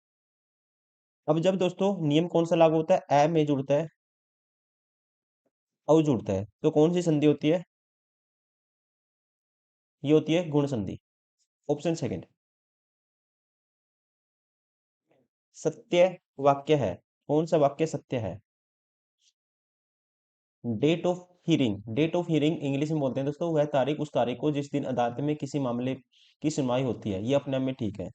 अब जब दोस्तों नियम कौन सा लागू होता है? ए में जुड़ता है, औ जुड़ता है, तो कौन सी संधि होती है? ये होती है गुण संधि। Option second. सत्य वाक्य है, कौन सा वाक्य सत्य है? Date of hearing, date of hearing English में बोलते हैं दोस्तों, वह तारीख, उस तारीख को जिस दिन अदालत में किसी मामले की सुनवाई होती है, ये अपने आप में ठीक है।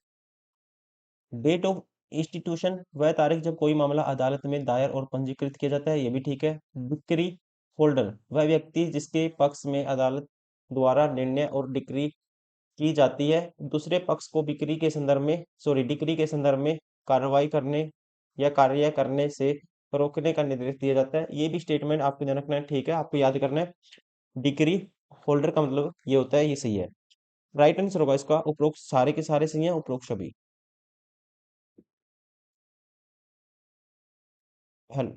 डेट ऑफ इंस्टीट्यूशन, वह तारीख जब कोई मामला अदालत में दायर और पंजीकृत किया जाता है, ये भी ठीक है। डिक्री होल्डर, वह व्यक्ति जिसके पक्ष में अदालत द्वारा निर्णय और डिक्री की जाती है, दूसरे पक्ष को बिक्री के संदर्भ में, सॉरी डिक्री के संदर्भ में कार्रवाई करने या कार्य करने से रोकने का निर्देश दिया जाता है। ये भी स्टेटमेंट आपको ध्यान रखना है, ठीक है, आपको याद करना है। डिक्री होल्डर का मतलब ये होता है, ये सही है। राइट आंसर होगा इसका, उपरोक्त सारे के सारे सही है, उपरोक्त सभी। हल